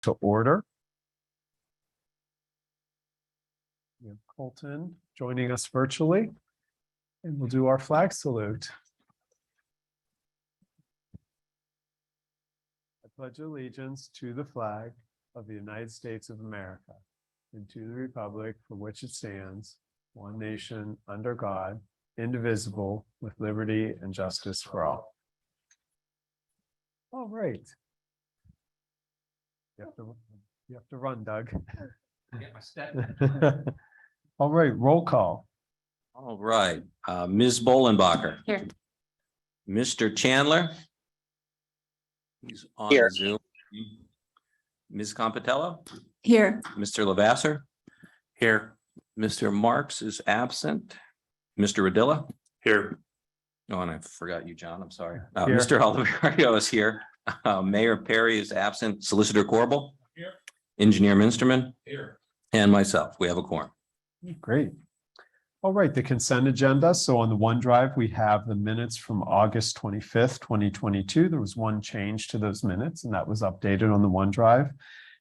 to order. We have Colton joining us virtually, and we'll do our flag salute. I pledge allegiance to the flag of the United States of America and to the republic for which it stands, one nation under God, indivisible, with liberty and justice for all. All right. You have to run, Doug. Get my step. All right, roll call. All right, Ms. Bolenbacher. Here. Mr. Chandler. He's on Here. Zoom. Ms. Compatello. Here. Mr. Lavasser. Here. Mr. Marks is absent. Mr. Radilla. Here. Oh, and I forgot you, John. I'm sorry. Here. Mr. Oliverio is here. Mayor Perry is absent. Solicitor Corbel. Here. Engineer Minsterman. Here. And myself. We have a quorum. Great. All right, the consent agenda. So on the OneDrive, we have the minutes from August 25th, 2022. There was one change to those minutes, and that was updated on the OneDrive.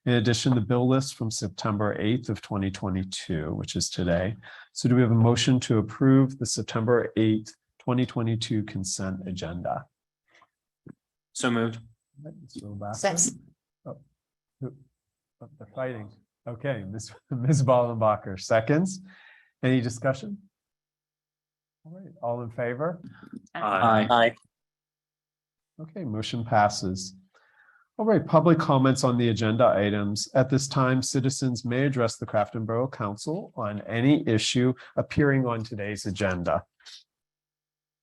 In addition, the bill list from September 8th of 2022, which is today. So do we have a motion to approve the September 8th, 2022 consent agenda? So moved. Second. They're fighting. Okay, Ms. Ballenbacher, seconds. Any discussion? All right, all in favor? Aye. Okay, motion passes. All right, public comments on the agenda items. At this time, citizens may address the Crafton Borough Council on any issue appearing on today's agenda.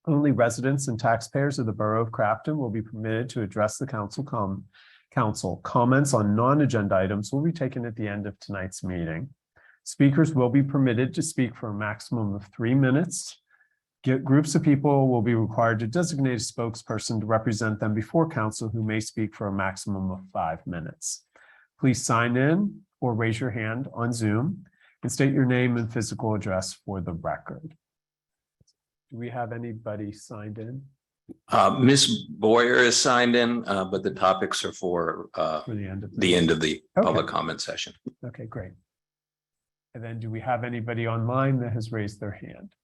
Only residents and taxpayers of the Borough of Crafton will be permitted to address the council. Comments on non-agenda items will be taken at the end of tonight's meeting. Speakers will be permitted to speak for a maximum of 3 minutes. Groups of people will be required to designate a spokesperson to represent them before council, who may speak for a maximum of 5 minutes. Please sign in or raise your hand on Zoom and state your name and physical address for the record. Do we have anybody signed in? Ms. Boyer is signed in, but the topics are for The end of the Okay. public comment session. Okay, great. And then do we have anybody online that has raised their hand?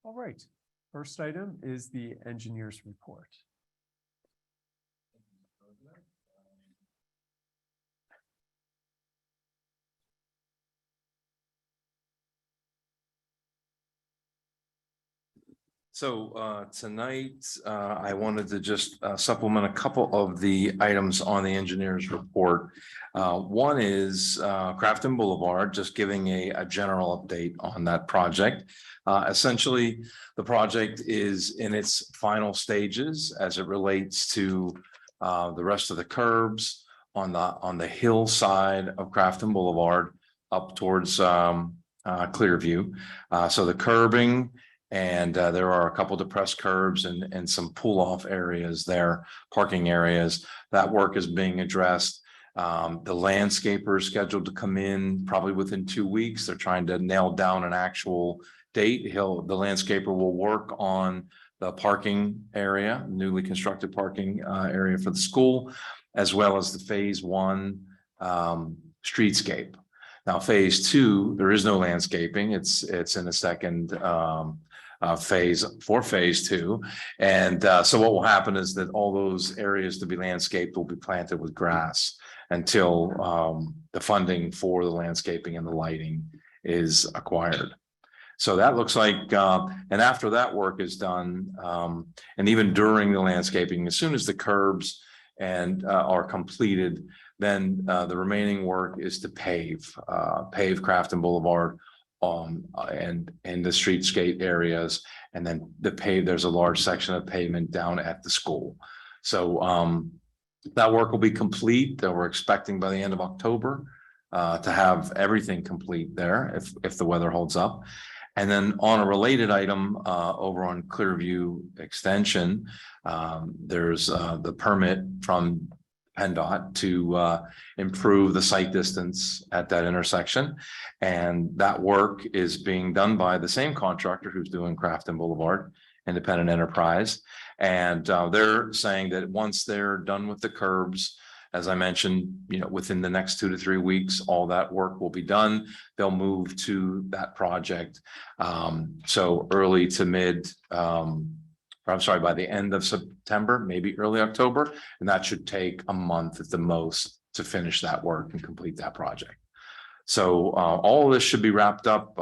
All right, first item is the engineer's report. So tonight, I wanted to just supplement a couple of the items on the engineer's report. One is Crafton Boulevard, just giving a general update on that project. Essentially, the project is in its final stages as it relates to the rest of the curbs on the hillside of Crafton Boulevard up towards Clearview. So the curbing, and there are a couple depressed curbs and some pull off areas there, parking areas. That work is being addressed. The landscaper is scheduled to come in probably within 2 weeks. They're trying to nail down an actual date. The landscaper will work on the parking area, newly constructed parking area for the school, as well as the phase 1 streetscape. Now, phase 2, there is no landscaping. It's in a second phase for phase 2. And so what will happen is that all those areas to be landscaped will be planted with grass until the funding for the landscaping and the lighting is acquired. So that looks like, and after that work is done, and even during the landscaping, as soon as the curbs and are completed, then the remaining work is to pave Crafton Boulevard and the streetscape areas, and then there's a large section of pavement down at the school. So that work will be complete. We're expecting by the end of October to have everything complete there if the weather holds up. And then on a related item over on Clearview Extension, there's the permit from PennDOT to improve the sight distance at that intersection. And that work is being done by the same contractor who's doing Crafton Boulevard, Independent Enterprise. And they're saying that once they're done with the curbs, as I mentioned, within the next 2 to 3 weeks, all that work will be done. They'll move to that project. So early to mid, by the end of September, maybe early October, and that should take a month at the most to finish that work and complete that project. So all of this should be wrapped up.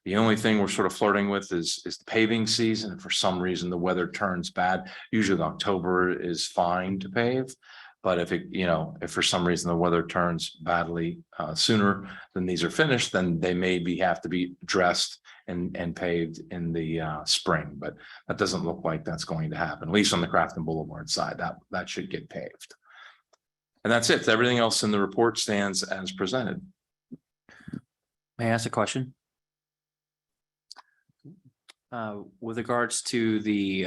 The only thing we're sort of flirting with is the paving season. If for some reason the weather turns bad, usually October is fine to pave. But if for some reason the weather turns badly sooner than these are finished, then they have to be dressed and paved in the spring. But that doesn't look like that's going to happen, at least on the Crafton Boulevard side. That should get paved. And that's it. Everything else in the report stands as presented. May I ask a question? With regards to the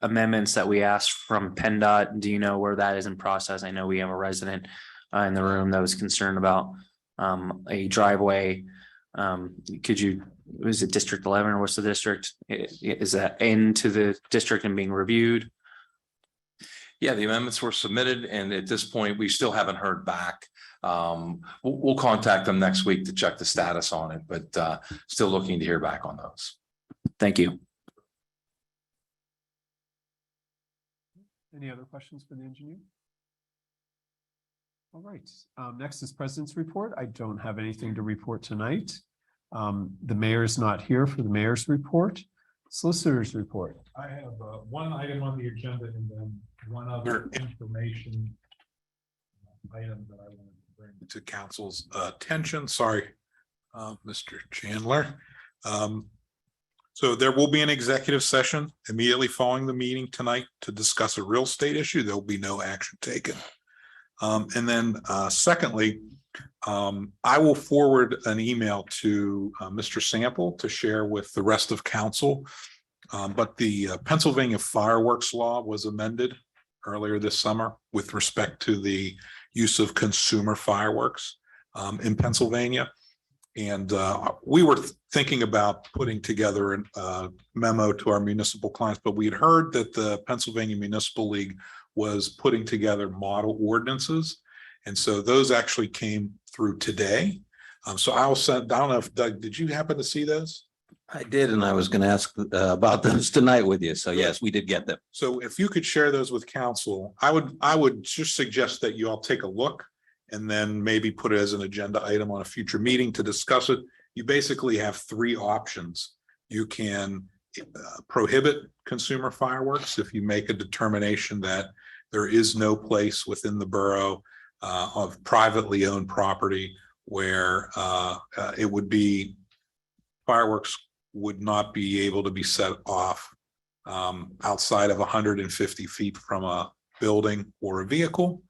amendments that we asked from PennDOT, do you know where that is in process? I know we have a resident in the room that was concerned about a driveway. Was it District 11 or what's the district? Is that into the district and being reviewed? Yeah, the amendments were submitted, and at this point, we still haven't heard back. We'll contact them next week to check the status on it, but still looking to hear back on those. Thank you. Any other questions for the engineer? All right, next is President's report. I don't have anything to report tonight. The mayor is not here for the mayor's report. Solicitor's report. I have one item on the agenda and then one other information item that I wanted to bring to council's attention. Sorry, Mr. Chandler. So there will be an executive session immediately following the meeting tonight to discuss a real estate issue. There will be no action taken. And then secondly, I will forward an email to Mr. Sample to share with the rest of council. But the Pennsylvania fireworks law was amended earlier this summer with respect to the use of consumer fireworks in Pennsylvania. And we were thinking about putting together a memo to our municipal clients, but we had heard that the Pennsylvania Municipal League was putting together model ordinances. And so those actually came through today. So I'll send, I don't know if Doug, did you happen to see those? I did, and I was going to ask about those tonight with you. So yes, we did get them. So if you could share those with council, I would just suggest that you all take a look and then maybe put it as an agenda item on a future meeting to discuss it. You basically have 3 options. You can prohibit consumer fireworks if you make a determination that there is no place within the borough of privately owned property where it would be fireworks would not be able to be set off outside of 150 feet from a building or a vehicle.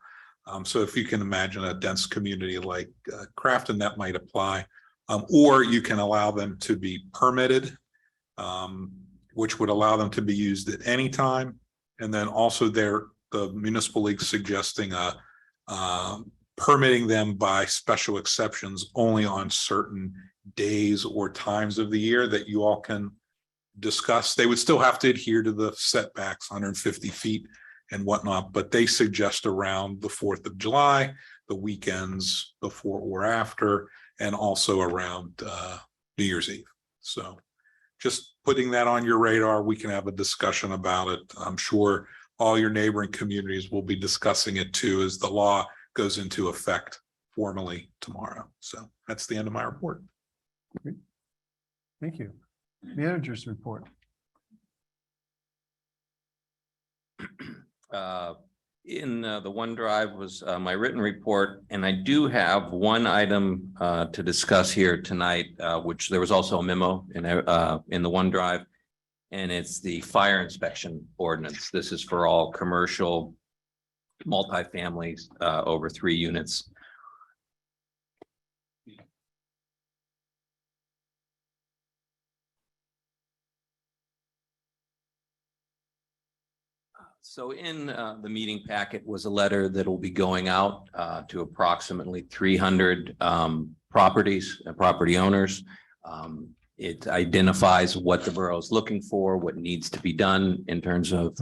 So if you can imagine a dense community like Crafton, that might apply. Or you can allow them to be permitted, which would allow them to be used at any time. And then also the municipal league suggesting permitting them by special exceptions only on certain days or times of the year that you all can discuss. They would still have to adhere to the setbacks, 150 feet and whatnot, but they suggest around the 4th of July, the weekends before or after, and also around New Year's Eve. So just putting that on your radar, we can have a discussion about it. I'm sure all your neighboring communities will be discussing it too as the law goes into effect formally tomorrow. So that's the end of my report. Great. Thank you. Manager's report. In the OneDrive was my written report, and I do have one item to discuss here tonight, which there was also a memo in the OneDrive, and it's the fire inspection ordinance. This is for all commercial multifamilies over 3 units. So in the meeting packet was a letter that will be going out to approximately 300 property owners. It identifies what the borough is looking for, what needs to be done in terms of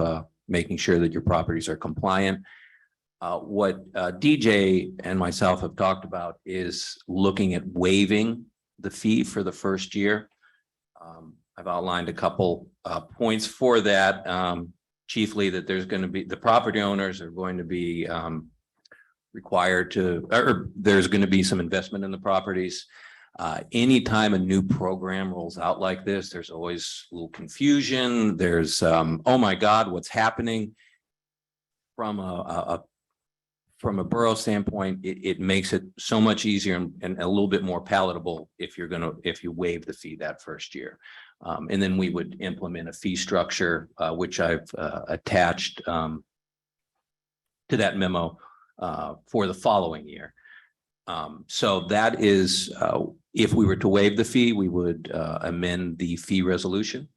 making sure that your properties are compliant. What DJ and myself have talked about is looking at waiving the fee for the first year. I've outlined a couple points for that. Chiefly that there's going to be, the property owners are going to be required to, or there's going to be some investment in the properties. Anytime a new program rolls out like this, there's always a little confusion. There's, oh my God, what's happening? From a borough standpoint, it makes it so much easier and a little bit more palatable if you waive the fee that first year. And then we would implement a fee structure, which I've attached to that memo for the following year. So that is, if we were to waive the fee, we would amend the fee resolution.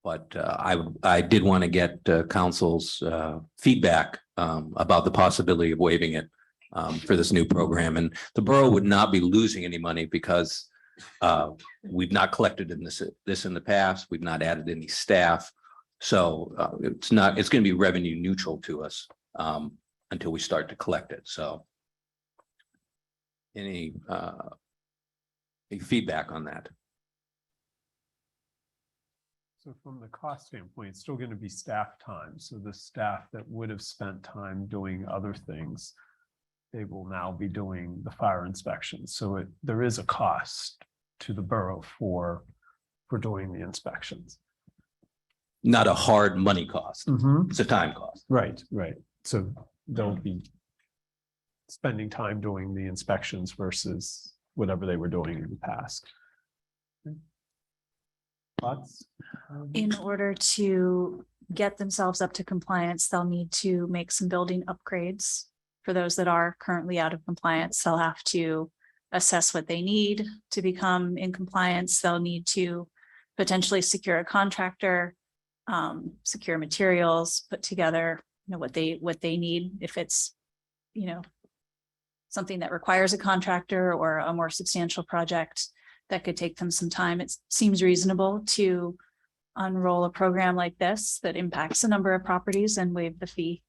But I did want to get council's feedback about the possibility of waiving it for this new program. And the borough would not be losing any money because we've not collected in this in the past. We've not added any staff. So it's going to be revenue neutral to us until we start to collect it. So any feedback on that? So from the cost standpoint, it's still going to be staff time. So the staff that would have spent time doing other things, they will now be doing the fire inspections. So there is a cost to the borough for doing the inspections. Not a hard money cost. Mm-hmm. It's a time cost. Right. So they'll be spending time doing the inspections versus whatever they were doing in the past. Thoughts? In order to get themselves up to compliance, they'll need to make some building upgrades. For those that are currently out of compliance, they'll have to assess what they need to become in compliance. They'll need to potentially secure a contractor, secure materials, put together, what they need. If it's, something that requires a contractor or a more substantial project, that could take them some time. It seems reasonable to unroll a program like this that impacts a number of properties and waive the fee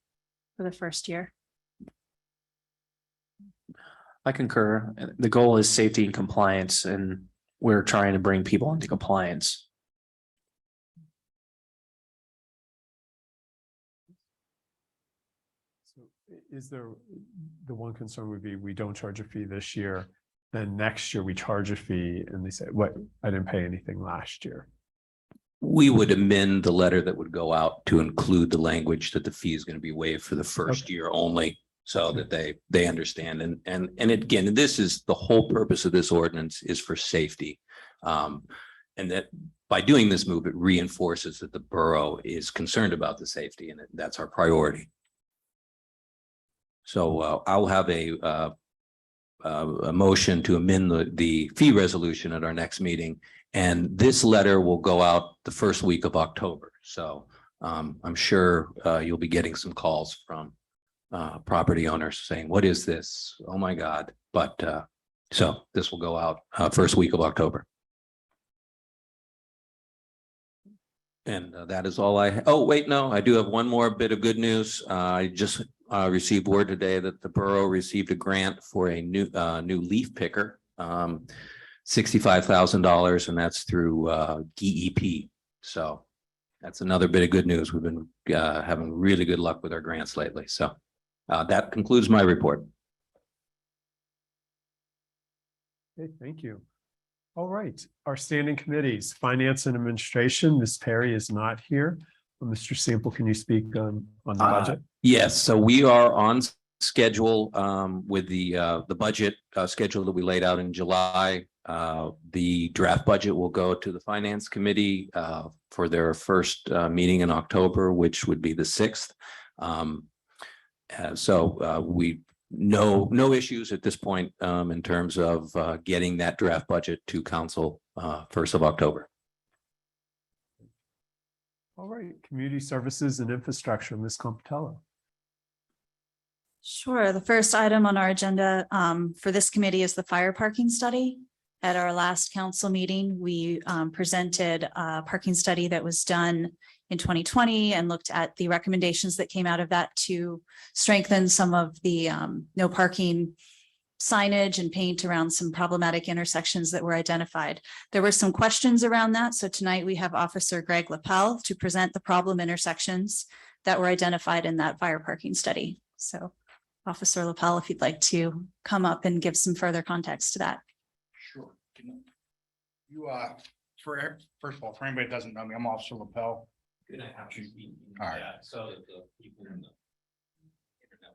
for the first year. I concur. The goal is safety and compliance, and we're trying to bring people into compliance. So is there, the one concern would be we don't charge a fee this year, then next year we charge a fee and they say, what, I didn't pay anything last year. We would amend the letter that would go out to include the language that the fee is going to be waived for the first year only, so that they understand. And again, this is the whole purpose of this ordinance is for safety. And that by doing this move, it reinforces that the borough is concerned about the safety, and that's our priority. So I'll have a motion to amend the fee resolution at our next meeting. And this letter will go out the first week of October. So I'm sure you'll be getting some calls from property owners saying, what is this? Oh my God. But so this will go out first week of October. And that is all oh, wait, no, I do have one more bit of good news. I just received word today that the borough received a grant for a new leaf picker, $65,000, and that's through DEP. So that's another bit of good news. We've been having really good luck with our grants lately. So that concludes my report. Okay, thank you. All right, our standing committees, Finance and Administration, Ms. Perry is not here. Mr. Sample, can you speak on the budget? Yes, so we are on schedule with the budget schedule that we laid out in July. The draft budget will go to the Finance Committee for their first meeting in October, which would be the 6th. So we no issues at this point in terms of getting that draft budget to council 1st of October. All right, Community Services and Infrastructure, Ms. Compitello. Sure. The first item on our agenda for this committee is the fire parking study. At our last council meeting, we presented a parking study that was done in 2020 and looked at the recommendations that came out of that to strengthen some of the no parking signage and paint around some problematic intersections that were identified. There were some questions around that. So tonight we have Officer Greg Lapel to present the problem intersections that were identified in that fire parking study. So Officer Lapel, if you'd like to come up and give some further context to that. Sure. First of all, for anybody that doesn't know me, I'm Officer Lapel. Good. All right. So that the people in the internet.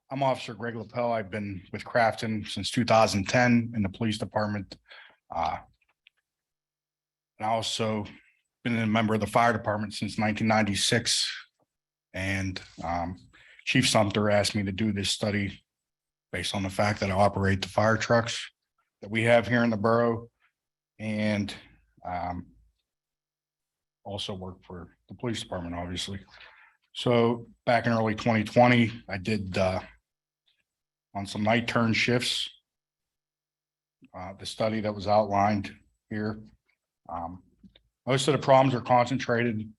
I'm Officer Greg Lapel. I've been with Crafton since 2010 in the police department. And I also been a member of the fire department since 1996. And Chief Sumter asked me to do this study based on the fact that I operate the fire trucks that we have here in the borough, and also work for the police department, obviously. So back in early 2020, I did on some night turn shifts, the study that was outlined here. Most of the problems are concentrated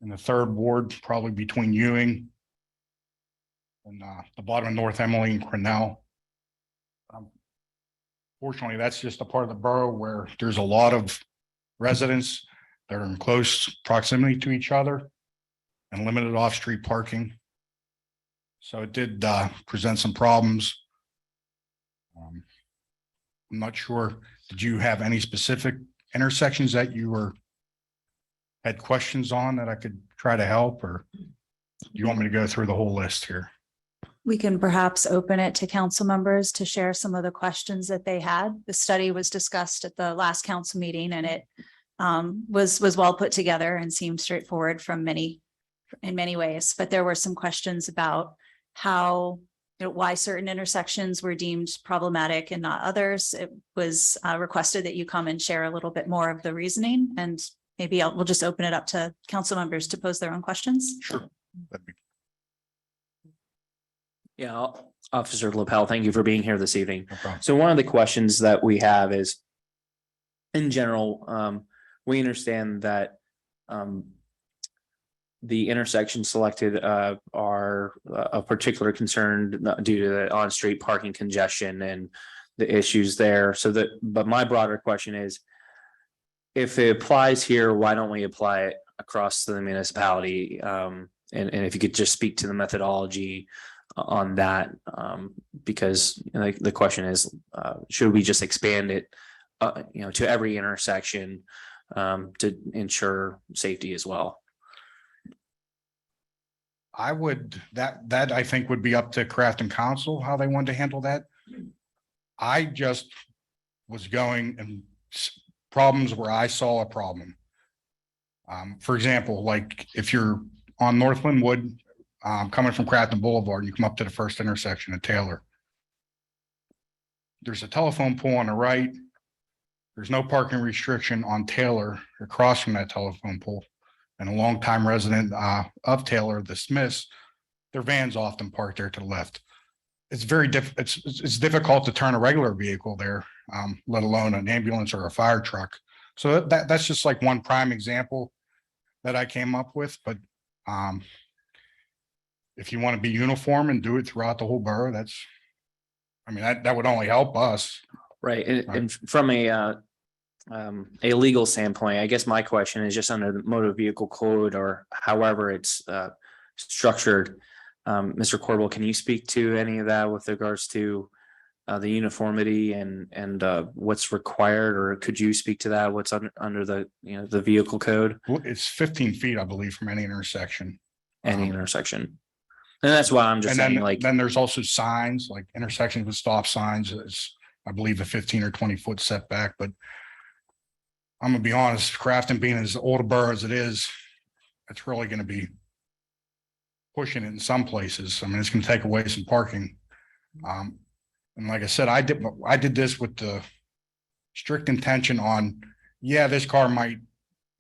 in the third ward, probably between Ewing and the bottom of North Emily and Grinnell. Fortunately, that's just a part of the borough where there's a lot of residents that are in close proximity to each other and limited off-street parking. So it did present some problems. I'm not sure, did you have any specific intersections that you had questions on that I could try to help, or do you want me to go through the whole list here? We can perhaps open it to council members to share some of the questions that they had. The study was discussed at the last council meeting, and it was well put together and seemed straightforward in many ways. But there were some questions about how, why certain intersections were deemed problematic and not others. It was requested that you come and share a little bit more of the reasoning, and maybe we'll just open it up to council members to pose their own questions. Sure. Yeah, Officer Lapel, thank you for being here this evening. No problem. So one of the questions that we have is, in general, we understand that the intersections selected are of particular concern due to the on-street parking congestion and the issues there. But my broader question is, if it applies here, why don't we apply it across the municipality? And if you could just speak to the methodology on that, because the question is, should we just expand it, to every intersection to ensure safety as well? I would, that I think would be up to Crafton Council, how they wanted to handle that. I just was going and problems where I saw a problem. For example, like if you're on Northland Wood, coming from Crafton Boulevard, you come up to the first intersection of Taylor. There's a telephone pole on the right. There's no parking restriction on Taylor across from that telephone pole. And a longtime resident of Taylor, the Smiths, their vans often park there to the left. It's very it's difficult to turn a regular vehicle there, let alone an ambulance or a fire truck. So that's just like one prime example that I came up with. But if you want to be uniform and do it throughout the whole borough, that would only help us. Right. And from a legal standpoint, I guess my question is just under the motor vehicle code or however it's structured. Mr. Corbel, can you speak to any of that with regards to the uniformity and what's required, or could you speak to that? What's under the the vehicle code? It's 15 feet, I believe, from any intersection. Any intersection. And that's why I'm just And saying, then, like, then there's also signs, like intersections with stop signs is, I believe, a 15 or 20 foot setback. But I'm gonna be honest, Crafton being as old a borough as it is, it's really gonna be pushing it in some places. I mean, it's gonna take away some parking. And like I said, I did this with the strict intention on, yeah, this car might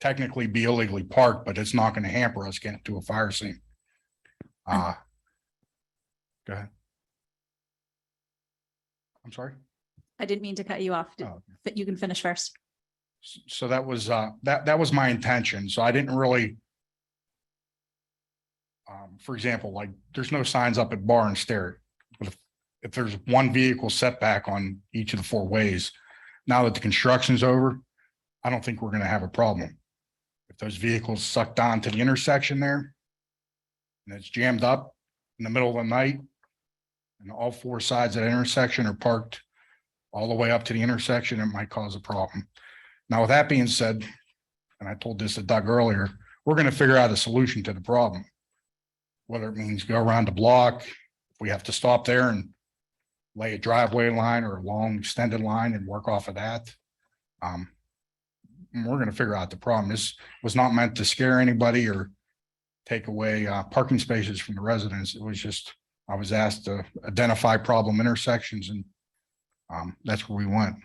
technically be illegally parked, but it's not gonna hamper us getting to a fire scene. Go ahead. I'm sorry. I didn't mean to cut you off, Oh. but you can finish first. So that was that was my intention. So I didn't really. For example, like there's no signs up at Bar and Stair. But if there's one vehicle setback on each of the four ways, now that the construction's over, I don't think we're going to have a problem. If those vehicles sucked on to the intersection there and it's jammed up in the middle of the night and all four sides of the intersection are parked all the way up to the intersection, it might cause a problem. Now, with that being said, and I told this to Doug earlier, we're going to figure out a solution to the problem. Whether it means go around the block, if we have to stop there and lay a driveway line or a long extended line and work off of that. We're going to figure out the problem. This was not meant to scare anybody or take away parking spaces from the residents. It was just, I was asked to identify problem intersections and that's where we went.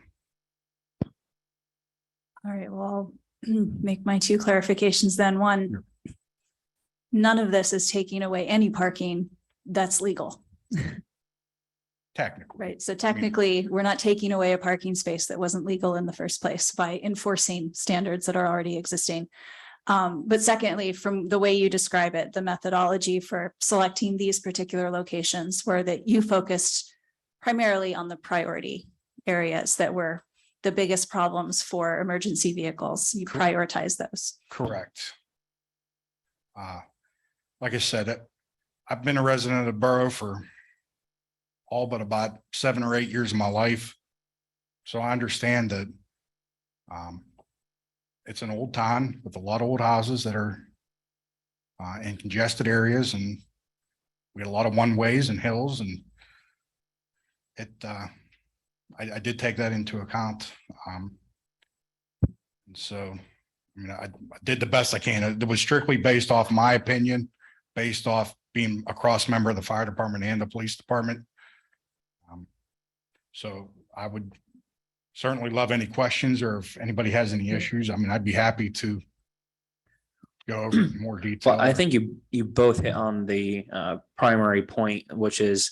All right, well, I'll make my two clarifications then. One, none of this is taking away any parking that's legal. Technically. Right. So technically, we're not taking away a parking space that wasn't legal in the first place by enforcing standards that are already existing. But secondly, from the way you describe it, the methodology for selecting these particular locations were that you focused primarily on the priority areas that were the biggest problems for emergency vehicles. You prioritize those. Correct. Like I said, I've been a resident of the borough for all but about 7 or 8 years of my life. So I understand that it's an old town with a lot of old houses that are in congested areas, and we had a lot of one ways and hills, and it I did take that into account. And so, I mean, I did the best I can. It was strictly based off my opinion, based off being a cross member of the fire department and the police department. So I would certainly love any questions, or if anybody has any issues, I mean, I'd be happy to go over it in more detail. Well, I think you both hit on the primary point, which is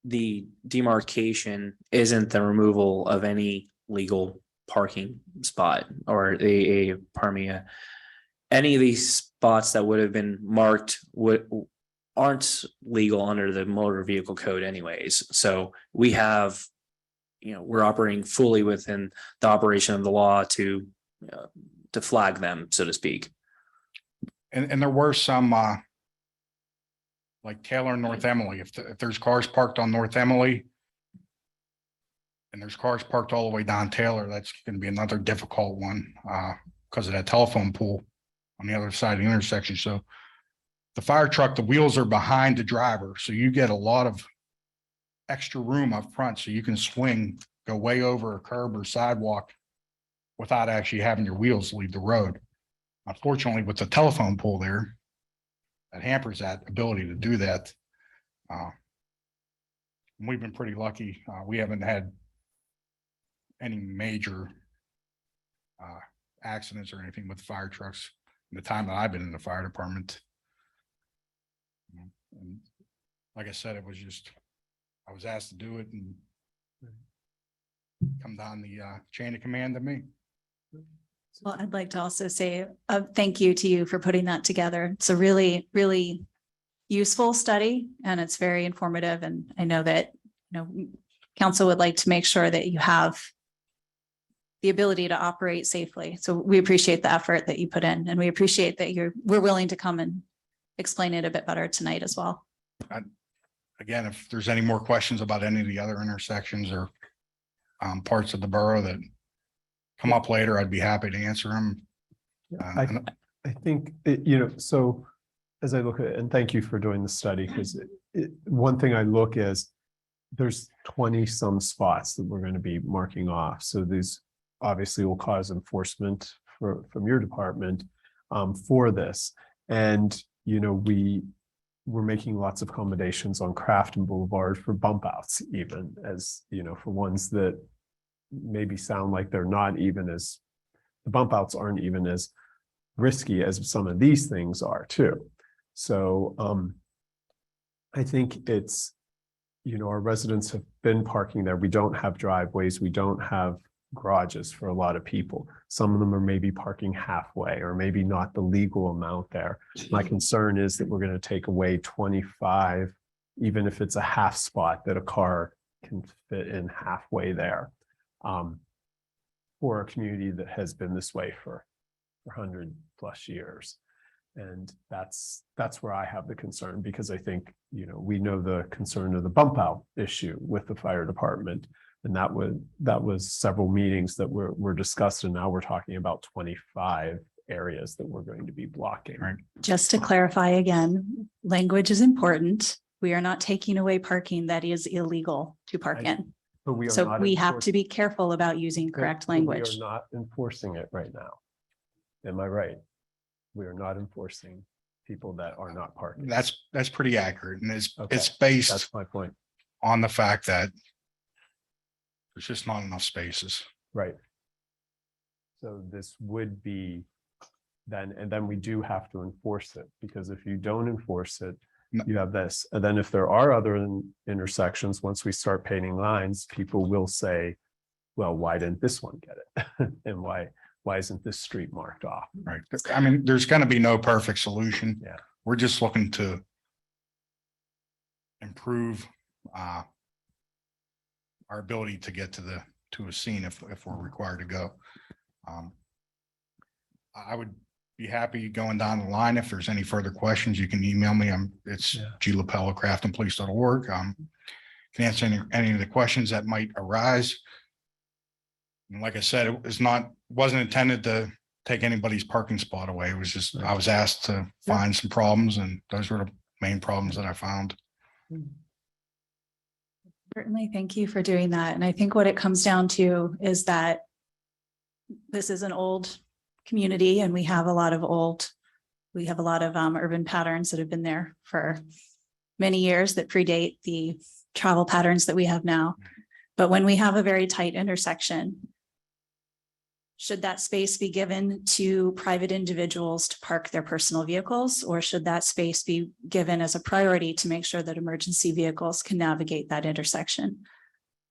the demarcation isn't the removal of any legal parking spot or any of these spots that would have been marked aren't legal under the motor vehicle code anyways. So we have, we're operating fully within the operation of the law to flag them, so to speak. And there were some like Taylor and North Emily, if there's cars parked on North Emily and there's cars parked all the way down Taylor, that's going to be another difficult one because of that telephone pole on the other side of the intersection. So the fire truck, the wheels are behind the driver. So you get a lot of extra room up front. So you can swing, go way over a curb or sidewalk without actually having your wheels leave the road. Unfortunately, with the telephone pole there, that hampers that ability to do that. We've been pretty lucky. We haven't had any major accidents or anything with fire trucks in the time that I've been in the fire department. And like I said, it was just, I was asked to do it and come down the chain of command to me. Well, I'd like to also say a thank you to you for putting that together. It's a really, really useful study and it's very informative. And I know that, council would like to make sure that you have the ability to operate safely. So we appreciate the effort that you put in, and we appreciate that we're willing to come and explain it a bit better tonight as well. Again, if there's any more questions about any of the other intersections or parts of the borough that come up later, I'd be happy to answer them. I think, so as I look at it, and thank you for doing the study, because one thing I look is there's 20 some spots that we're going to be marking off. So these obviously will cause enforcement from your department for this. And, we're making lots of accommodations on Crafton Boulevard for bump outs, even as, for ones that maybe sound like they're not even as, the bump outs aren't even as risky as some of these things are too. So I think it's, our residents have been parking there. We don't have driveways. We don't have garages for a lot of people. Some of them are maybe parking halfway or maybe not the legal amount there. My concern is that we're going to take away 25, even if it's a half spot that a car can fit in halfway there. For a community that has been this way for 100+ years. And that's where I have the concern, because I think, we know the concern of the bump out issue with the fire department. And that was several meetings that were discussed, and now we're talking about 25 areas that we're going to be blocking. Right. Just to clarify again, language is important. We are not taking away parking that is illegal to park in. But we are So not we have to enforcing- be careful about using correct but language. We are not enforcing it right now. Am I right? We are not enforcing people that are not parking. That's pretty accurate. And it's Okay, based That's my point. on the fact that there's just not enough spaces. Right. So this would be then, and then we do have to enforce it, because if you don't enforce it, No. you have this. And then if there are other intersections, once we start painting lines, people will say, well, why didn't this one get it? And why isn't this street marked off? Right. I mean, there's going to be no perfect solution. Yeah. We're just looking to improve our ability to get to a scene if we're required to go. I would be happy going down the line. If there's any further questions, you can email me. It's Yeah. glapella@craftonpolice.org. Can answer any of the questions that might arise. And like I said, wasn't intended to take anybody's parking spot away. It was just, I was asked to find some problems, and those were the main problems that I found. Certainly, thank you for doing that. And I think what it comes down to is that this is an old community, and we have a lot of urban patterns that have been there for many years that predate the travel patterns that we have now. But when we have a very tight intersection, should that space be given to private individuals to park their personal vehicles, or should that space be given as a priority to make sure that emergency vehicles can navigate that intersection?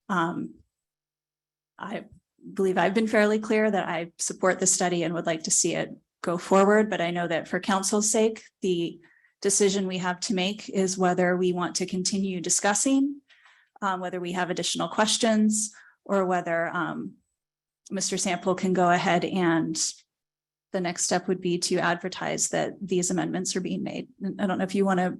I believe I've been fairly clear that I support the study and would like to see it go forward, but I know that for council's sake, the decision we have to make is whether we want to continue discussing, whether we have additional questions, or whether Mr. Sample can go ahead, and the next step would be to advertise that these amendments are being made. I don't know if you want to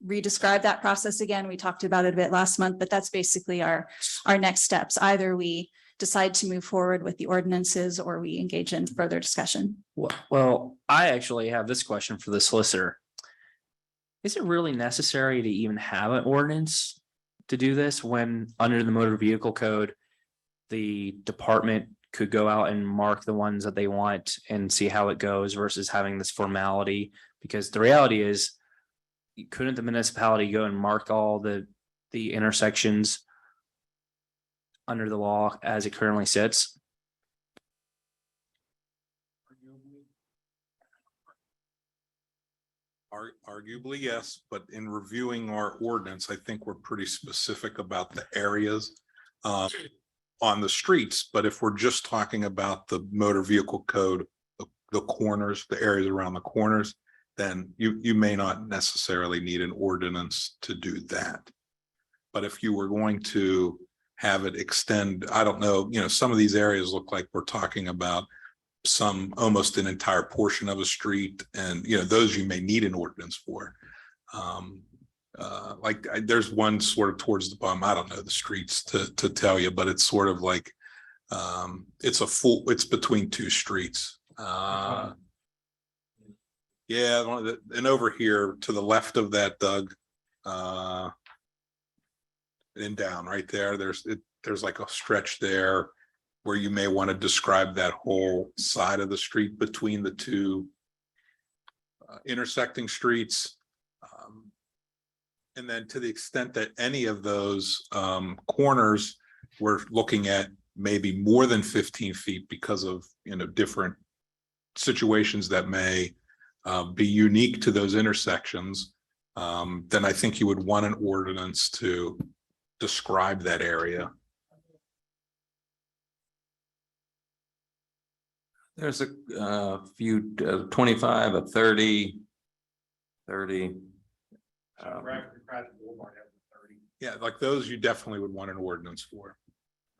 re-describe that process again. We talked about it a bit last month, but that's basically our next steps. Either we decide to move forward with the ordinances, or we engage in further discussion. Well, I actually have this question for the solicitor. Is it really necessary to even have an ordinance to do this, when under the motor vehicle code, the department could go out and mark the ones that they want and see how it goes, versus having this formality? Because the reality is, couldn't the municipality go and mark all the intersections under the law as it currently sits? Arguably, yes, but in reviewing our ordinance, I think we're pretty specific about the areas on the streets. But if we're just talking about the motor vehicle code, the corners, the areas around the corners, then you may not necessarily need an ordinance to do that. But if you were going to have it extend, I don't know, some of these areas look like we're talking about almost an entire portion of a street, and those you may need an ordinance for. There's one sort of towards the bottom, I don't know the streets to tell you, but it's sort of like it's between two streets. Yeah, and over here to the left of that, Doug, and down right there, there's like a stretch there where you may want to describe that whole side of the street between the two intersecting streets. And then to the extent that any of those corners, we're looking at maybe more than 15 feet because of different situations that may be unique to those intersections, then I think you would want an ordinance to describe that area. There's a few, 25, a 30. 30. Yeah, like those you definitely would want an ordinance for.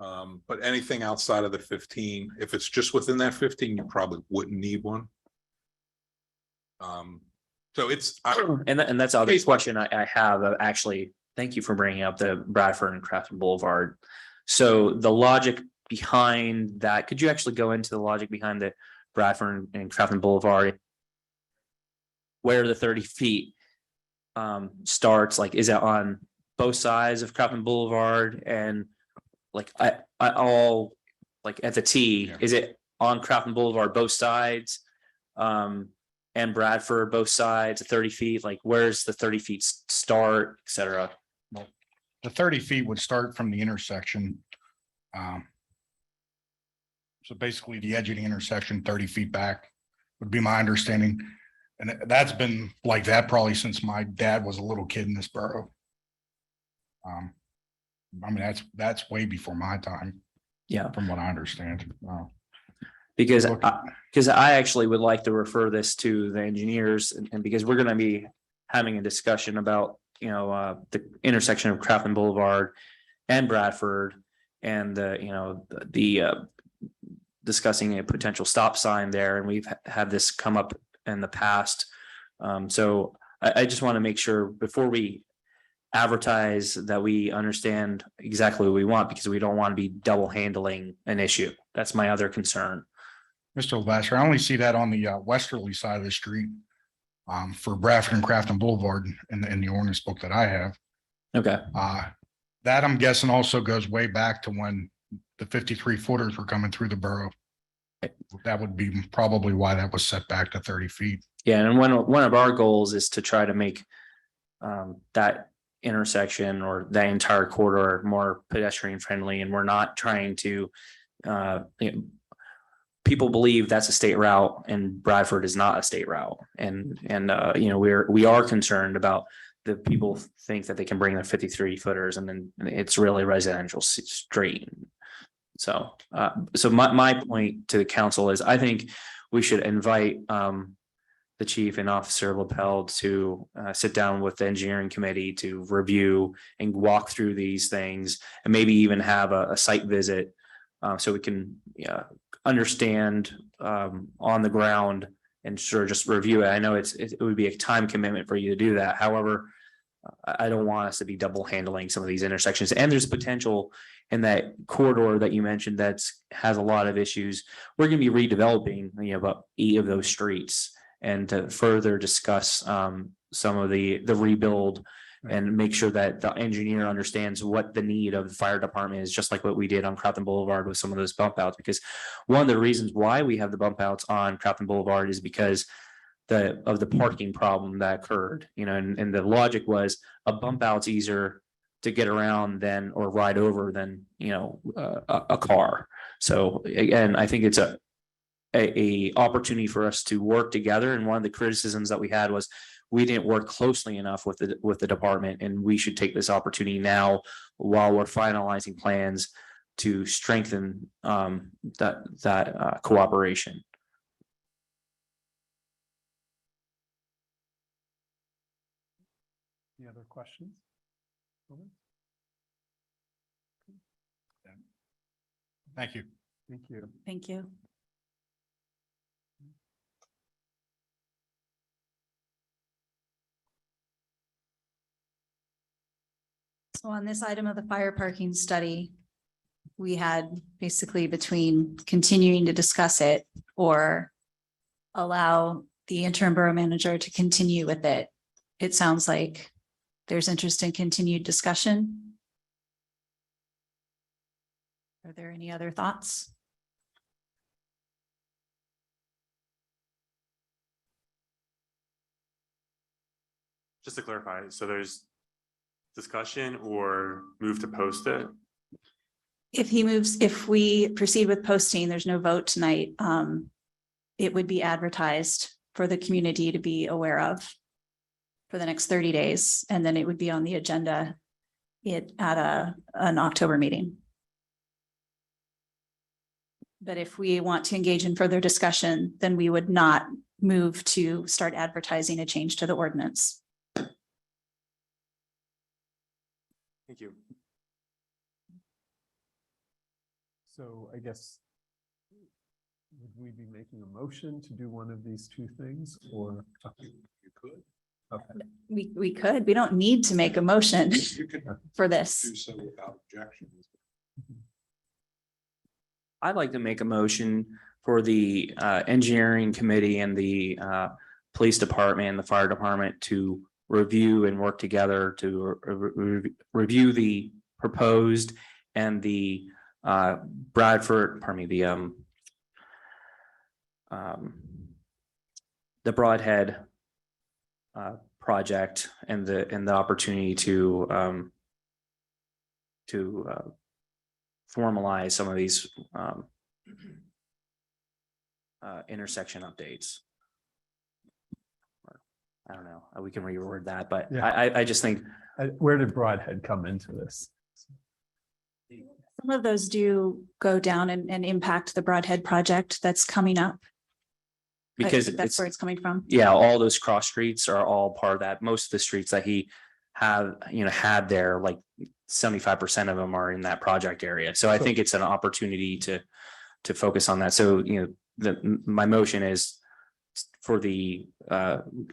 But anything outside of the 15, if it's just within that 15, you probably wouldn't need one. So it's, And that's the other Case- question I have, actually, thank you for bringing up the Bradford and Crafton Boulevard. So the logic behind that, could you actually go into the logic behind the Bradford and Crafton Boulevard? Where the 30 feet starts, like, is it on both sides of Crafton Boulevard? And like, I all, like at the T, Yeah. is it on Crafton Boulevard, both sides? And Bradford, both sides, 30 feet, like where's the 30 feet start, et cetera? The 30 feet would start from the intersection. So basically the edge of the intersection, 30 feet back would be my understanding. And that's been like that probably since my dad was a little kid in this borough. I mean, that's way before my time, Yeah, from what I understand. because Okay. I actually would like to refer this to the engineers, and because we're gonna be having a discussion about, the intersection of Crafton Boulevard and Bradford, and the discussing a potential stop sign there, and we've had this come up in the past. So I just want to make sure before we advertise that we understand exactly what we want, because we don't want to be double handling an issue. That's my other concern. Mr. Lasser, I only see that on the westerly side of the street. For Bradford and Crafton Boulevard in the ordinance book that I have. Okay. That I'm guessing also goes way back to when the 53 footers were coming through the borough. That would be probably why that was set back to 30 feet. Yeah, and one of our goals is to try to make that intersection or that entire corridor more pedestrian friendly, and we're not trying to people believe that's a state route, and Bradford is not a state route. And we are concerned about the people think that they can bring their 53 footers and then it's really residential street. So my point to the council is, I think we should invite the chief and Officer Lapel to sit down with the engineering committee to review and walk through these things, and maybe even have a site visit so we can understand on the ground and sort of just review it. I know it would be a time commitment for you to do that. However, I don't want us to be double handling some of these intersections. And there's potential in that corridor that you mentioned that has a lot of issues. We're going to be redeveloping about 8 of those streets, and to further discuss some of the rebuild and make sure that the engineer understands what the need of the fire department is, just like what we did on Crafton Boulevard with some of those bump outs. Because one of the reasons why we have the bump outs on Crafton Boulevard is because of the parking problem that occurred, and the logic was a bump out's easier to get around than, or ride over than, a car. So again, I think it's a opportunity for us to work together. And one of the criticisms that we had was we didn't work closely enough with the department, and we should take this opportunity now while we're finalizing plans to strengthen that cooperation. Any other questions? Thank you. Thank you. Thank you. So on this item of the fire parking study, we had basically between continuing to discuss it or allow the interim borough manager to continue with it. It sounds like there's interest in continued discussion. Are there any other thoughts? Just to clarify, so there's discussion or move to post it? If we proceed with posting, there's no vote tonight. It would be advertised for the community to be aware of for the next 30 days, and then it would be on the agenda at an October meeting. But if we want to engage in further discussion, then we would not move to start advertising a change to the ordinance. Thank you. So I guess would we be making a motion to do one of these two things or? You could. Okay. We could, we don't need to make a motion You could for do this. so without objection. I'd like to make a motion for the engineering committee and the police department and the fire department to review and work together to review the proposed and the Bradford, pardon me, the Broadhead project and the opportunity to formalize some of these intersection updates. I don't know, we can reword that, but Yeah. I just think Where did Broadhead come into this? Some of those do go down and impact the Broadhead project that's coming up. because That's it's, where it's coming from. yeah, all those cross streets are all part of that. Most of the streets that he had there, like 75% of them are in that project area. So I think it's an opportunity to focus on that. So, my motion is for the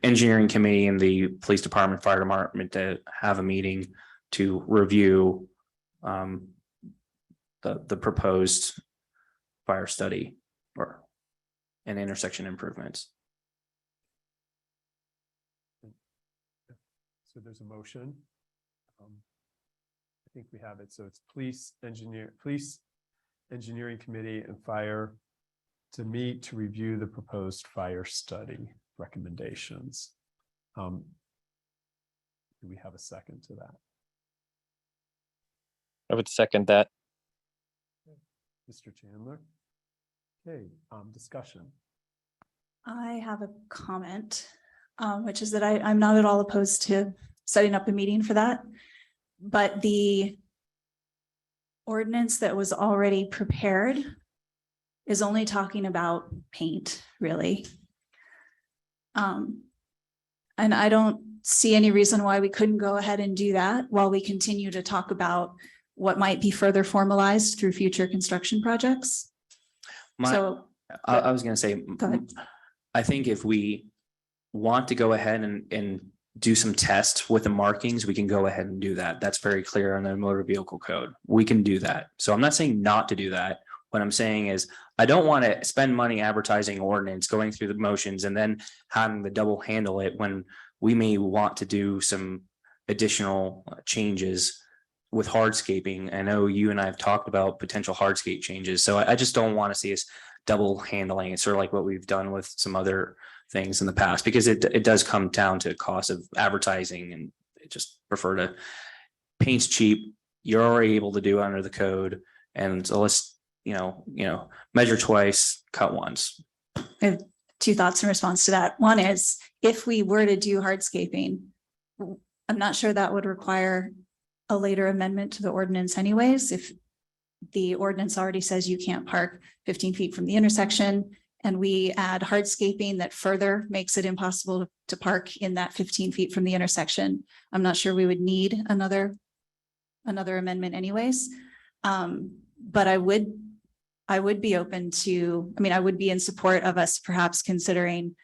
engineering committee and the police department, fire department to have a meeting to review the proposed fire study and intersection improvements. So there's a motion. I think we have it. So it's police engineering committee and fire to meet to review the proposed fire study recommendations. Do we have a second to that? I would second that. Mr. Chandler? Okay, discussion. I have a comment, which is that I'm not at all opposed to setting up a meeting for that. But the ordinance that was already prepared is only talking about paint, really. And I don't see any reason why we couldn't go ahead and do that while we continue to talk about what might be further formalized through future construction projects. So I was going to say, go ahead. I think if we want to go ahead and do some tests with the markings, we can go ahead and do that. That's very clear on the motor vehicle code. We can do that. So I'm not saying not to do that. What I'm saying is I don't want to spend money advertising ordinance, going through the motions and then having to double handle it when we may want to do some additional changes with hardscaping. I know you and I have talked about potential hardscape changes. So I just don't want to see us double handling it, sort of like what we've done with some other things in the past, because it does come down to cost of advertising, and I just prefer to paint's cheap. You're already able to do under the code. And so let's, measure twice, cut once. I have two thoughts in response to that. One is, if we were to do hardscaping, I'm not sure that would require a later amendment to the ordinance anyways. If the ordinance already says you can't park 15 feet from the intersection, and we add hardscaping that further makes it impossible to park in that 15 feet from the intersection, I'm not sure we would need another amendment anyways. But I would be open to, I would be in support of us perhaps considering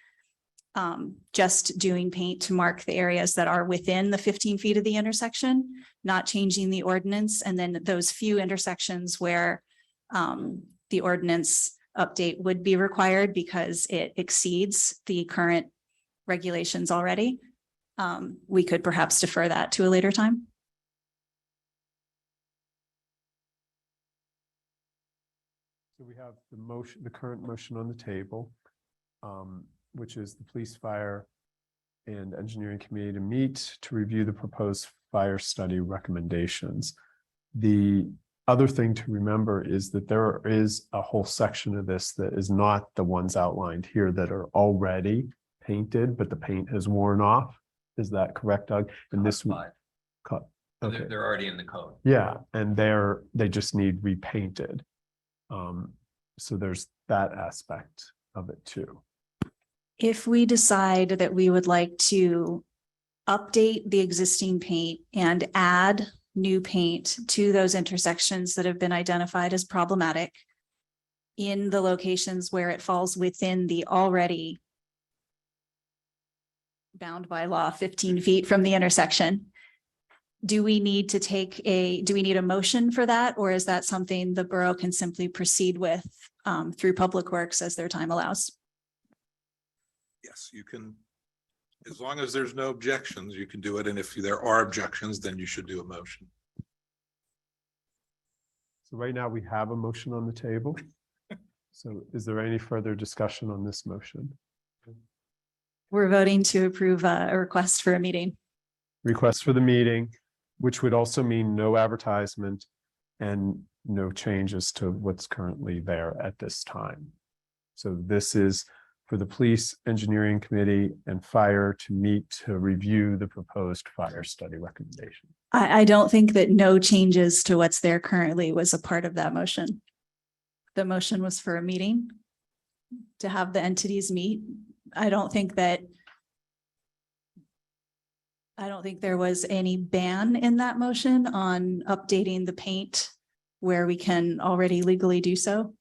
just doing paint to mark the areas that are within the 15 feet of the intersection, not changing the ordinance. And then those few intersections where the ordinance update would be required because it exceeds the current regulations already, we could perhaps defer that to a later time. So we have the current motion on the table, which is the police, fire, and engineering committee to meet to review the proposed fire study recommendations. The other thing to remember is that there is a whole section of this that is not the ones outlined here that are already painted, but the paint has worn off. Is that correct, Doug? And this one, okay. They're already in the code. Yeah, and they just need repainted. So there's that aspect of it too. If we decide that we would like to update the existing paint and add new paint to those intersections that have been identified as problematic in the locations where it falls within the already bound by law 15 feet from the intersection, do we need a motion for that? Or is that something the borough can simply proceed with through Public Works as their time allows? Yes, you can. As long as there's no objections, you can do it. And if there are objections, then you should do a motion. So right now we have a motion on the table. So is there any further discussion on this motion? We're voting to approve a request for a meeting. Request for the meeting, which would also mean no advertisement and no changes to what's currently there at this time. So this is for the police, engineering committee, and fire to meet to review the proposed fire study recommendation. I don't think that no changes to what's there currently was a part of that motion. The motion was for a meeting to have the entities meet. I don't think there was any ban in that motion on updating the paint where we can already legally do so.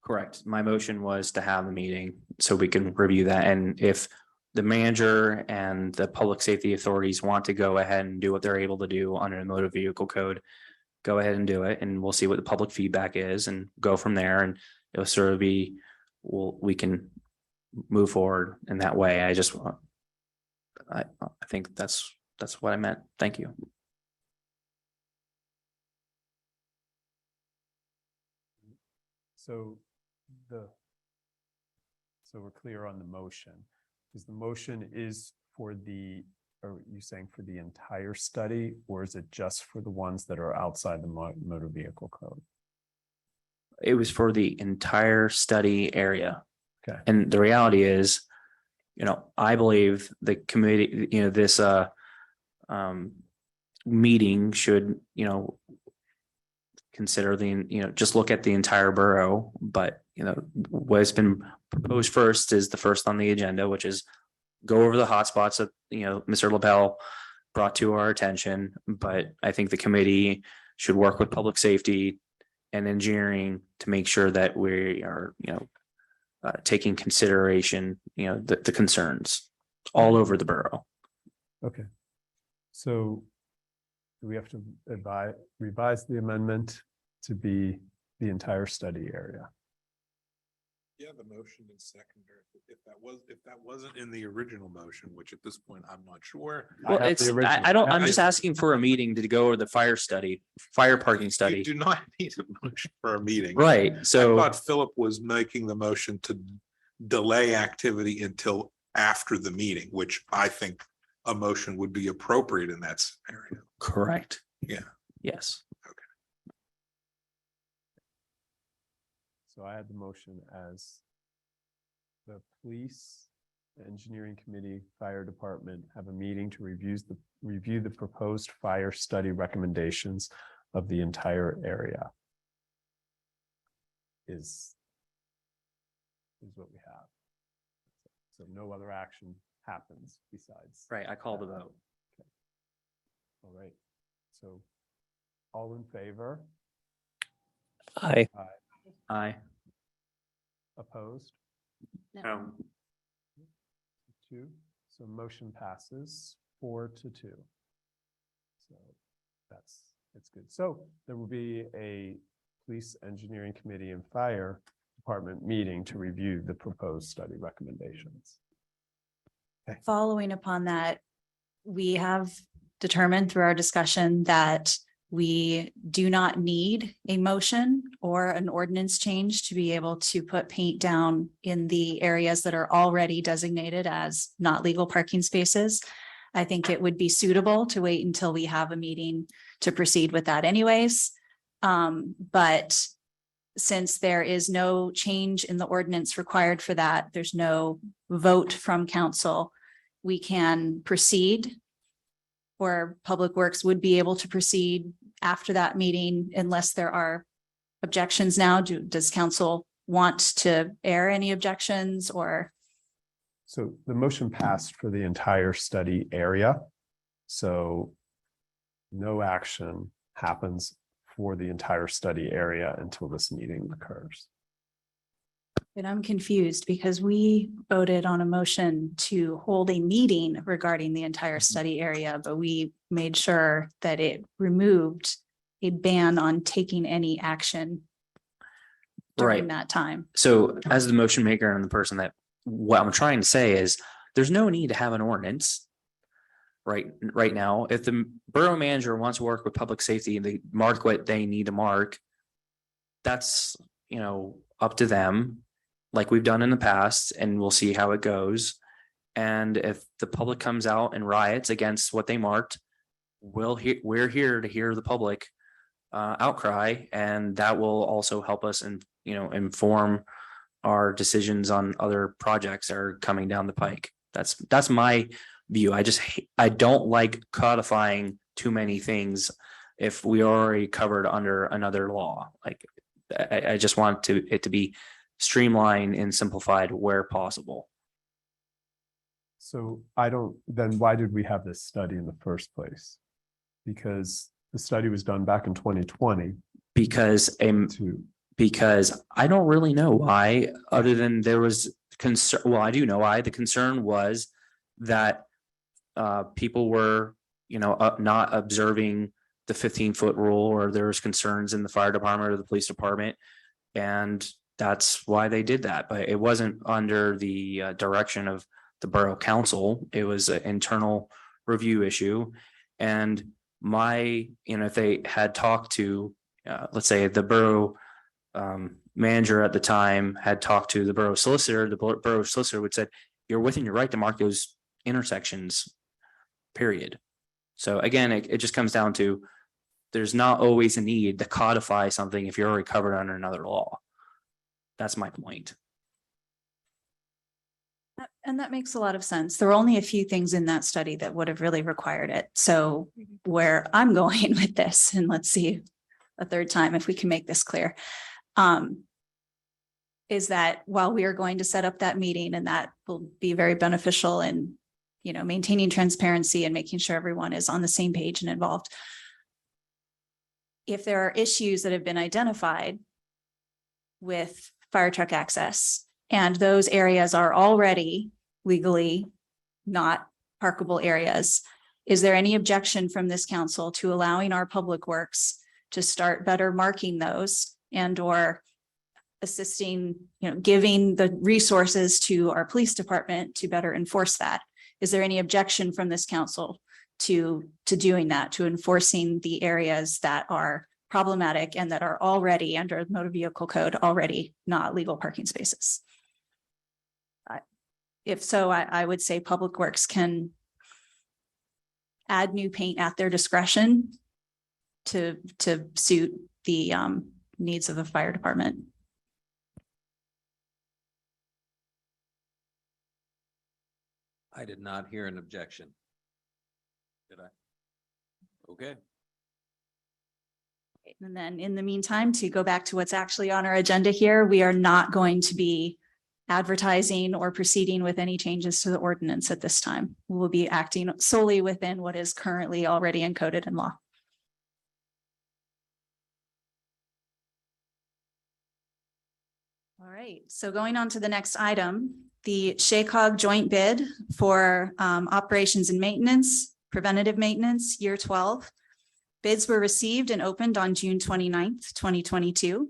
Correct. My motion was to have the meeting so we can review that. And if the manager and the public safety authorities want to go ahead and do what they're able to do under the motor vehicle code, go ahead and do it. And we'll see what the public feedback is and go from there. And it'll sort of be, we can move forward in that way. I think that's what I meant. Thank you. So we're clear on the motion, because the motion is for are you saying for the entire study, or is it just for the ones that are outside the motor vehicle code? It was for the entire study area. Okay. And the reality is, I believe the committee, this meeting should, consider just look at the entire borough, but what's been proposed first is the first on the agenda, which is go over the hotspots that, Mr. LaBelle brought to our attention. But I think the committee should work with public safety and engineering to make sure that we are, taking consideration, the concerns all over the borough. Okay. So do we have to revise the amendment to be the entire study area? Yeah, the motion is secondary. If that wasn't in the original motion, which at this point I'm not sure. Well, I'm just asking for a meeting to go over the fire parking You study. do not need a motion for a meeting. Right, I so, thought Philip was making the motion to delay activity until after the meeting, which I think a motion would be appropriate in that scenario. correct. Yeah. Yes. So I had the motion as the police, engineering committee, fire department have a meeting to review the proposed fire study recommendations of the entire area. Is what we have. So no other action happens besides. Right, I called the vote. Okay. All right, so all in favor? Aye. Aye. Aye. Opposed? Um, 2, so motion passes 4-2. So that's good. So there will be a police, engineering committee and fire department meeting to review the proposed study recommendations. Following upon that, we have determined through our discussion that we do not need a motion or an ordinance change to be able to put paint down in the areas that are already designated as not legal parking spaces. I think it would be suitable to wait until we have a meeting to proceed with that anyways. But since there is no change in the ordinance required for that, there's no vote from council, we can proceed, or Public Works would be able to proceed after that meeting unless there are objections now? Does council want to air any objections or? So the motion passed for the entire study area. So no action happens for the entire study area until this meeting occurs. But I'm confused because we voted on a motion to hold a meeting regarding the entire study area, but we made sure that it removed a ban on taking any action during Right. that time. So as the motion maker and the person that, what I'm trying to say is, there's no need to have an ordinance. Right now, if the borough manager wants to work with public safety and they mark what they need to mark, that's, up to them, like we've done in the past, and we'll see how it goes. And if the public comes out and riots against what they marked, we're here to hear the public outcry, and that will also help us and, inform our decisions on other projects that are coming down the pike. That's my view. I don't like codifying too many things if we already covered under another law. Like, I just want it to be streamlined and simplified where possible. So then why did we have this study in the first place? Because the study was done back in 2020 Because I don't really know why, other than there was concern. Well, I do know why. The concern was that people were, not observing the 15-foot rule, or there was concerns in the fire department or the police department. And that's why they did that. But it wasn't under the direction of the borough council. It was an internal review issue. And if they had talked to, let's say the borough manager at the time had talked to the borough solicitor, the borough solicitor would said, you're within your right to mark those intersections, period. So again, it just comes down to, there's not always a need to codify something if you're already covered under another law. That's my point. And that makes a lot of sense. There were only a few things in that study that would have really required it. So where I'm going with this, and let's see a third time if we can make this clear, is that while we are going to set up that meeting, and that will be very beneficial in, maintaining transparency and making sure everyone is on the same page and involved. If there are issues that have been identified with fire truck access, and those areas are already legally not parkable areas, is there any objection from this council to allowing our public works to start better marking those and or assisting, giving the resources to our police department to better enforce that? Is there any objection from this council to doing that, to enforcing the areas that are problematic and that are already under the motor vehicle code, already not legal parking spaces? If so, I would say Public Works can add new paint at their discretion to suit the needs of the fire department. I did not hear an objection. Did I? Okay. And then in the meantime, to go back to what's actually on our agenda here, we are not going to be advertising or proceeding with any changes to the ordinance at this time. We will be acting solely within what is currently already encoded in law. All right, so going on to the next item, the SHACOG joint bid for operations and maintenance, preventative maintenance, year 12. Bids were received and opened on June 29th, 2022.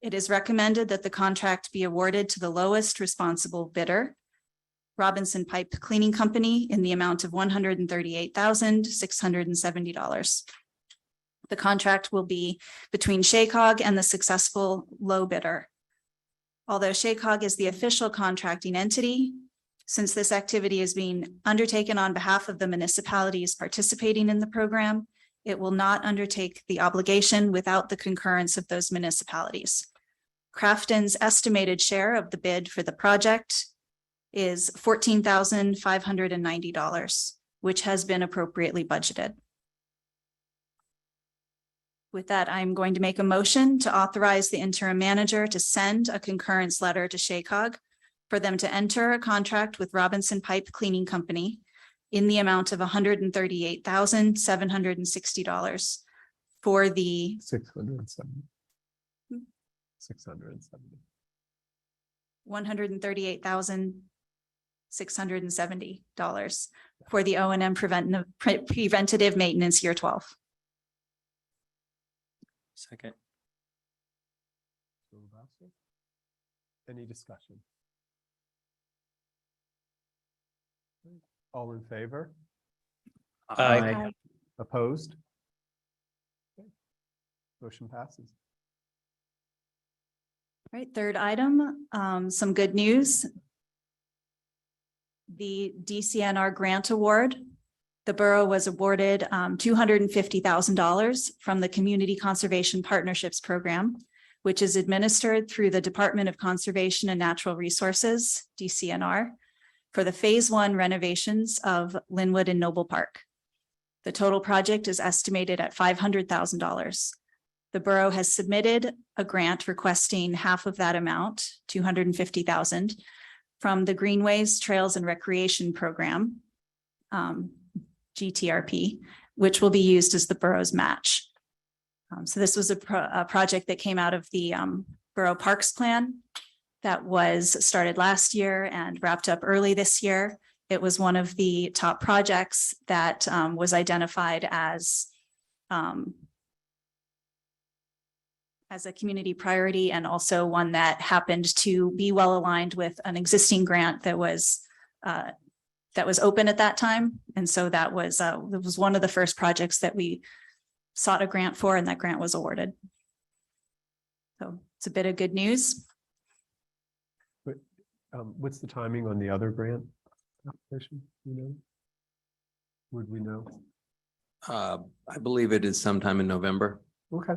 It is recommended that the contract be awarded to the lowest responsible bidder, Robinson Pipe Cleaning Company, in the amount of $138,670. The contract will be between SHACOG and the successful low bidder. Although SHACOG is the official contracting entity, since this activity is being undertaken on behalf of the municipalities participating in the program, it will not undertake the obligation without the concurrence of those municipalities. Crafton's estimated share of the bid for the project is $14,590, which has been appropriately budgeted. With that, I'm going to make a motion to authorize the interim manager to send a concurrence letter to Shaycog for them to enter a contract with Robinson Pipe Cleaning Company in the amount of $138,760 for the 670. 670. $138,670 for the O&M preventative maintenance year 12. Second. Any discussion? All in favor? Aye. Opposed? Okay. Motion passes. All right, third item, some good news. The DCNR grant award. The borough was awarded $250,000 from the Community Conservation Partnerships Program, which is administered through the Department of Conservation and Natural Resources, DCNR, for the Phase 1 renovations of Linwood and Noble Park. The total project is estimated at $500,000. The borough has submitted a grant requesting half of that amount, $250,000, from the Greenways, Trails and Recreation Program, GTRP, which will be used as the borough's match. So this was a project that came out of the Borough Parks Plan that was started last year and wrapped up early this year. It was one of the top projects that was identified as a community priority, and also one that happened to be well aligned with an existing grant that was open at that time. And so that was one of the first projects that we sought a grant for, and that grant was awarded. So it's a bit of good news. What's the timing on the other grant application? You know? Would we know? I believe it is sometime in November. Okay.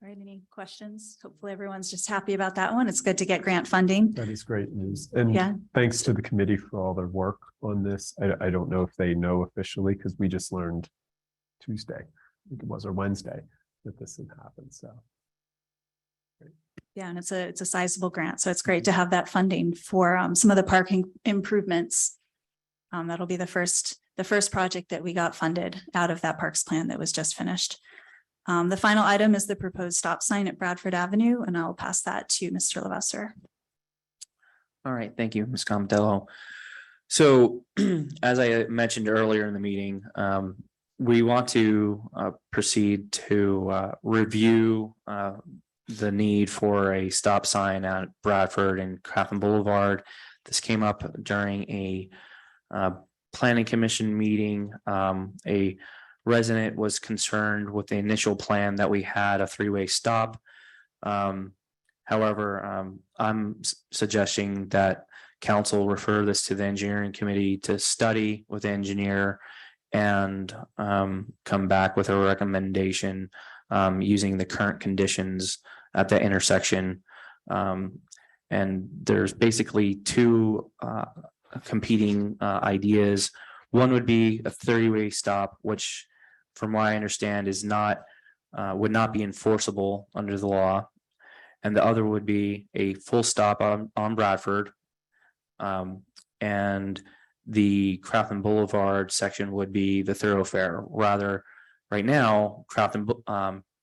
All right, any questions? Hopefully everyone's just happy about that one. It's good to get grant funding. That is great news. And Yeah. thanks to the committee for all their work on this. I don't know if they know officially, because we just learned Tuesday, I think it was, or Wednesday, that this had happened. So. Yeah, and it's a sizable grant, so it's great to have that funding for some of the parking improvements. That'll be the first project that we got funded out of that Parks Plan that was just finished. The final item is the proposed stop sign at Bradford Avenue, and I'll pass that to Mr. Levesser. All right, thank you, Ms. Cometello. So as I mentioned earlier in the meeting, we want to proceed to review the need for a stop sign at Bradford and Crafton Boulevard. This came up during a planning commission meeting. A resident was concerned with the initial plan that we had a three-way stop. However, I'm suggesting that council refer this to the engineering committee to study with the engineer and come back with a recommendation using the current conditions at the intersection. And there's basically two competing ideas. One would be a 30-way stop, which from what I understand is not would not be enforceable under the law. And the other would be a full stop on Bradford. And the Crafton Boulevard section would be the thoroughfare. Rather, right now,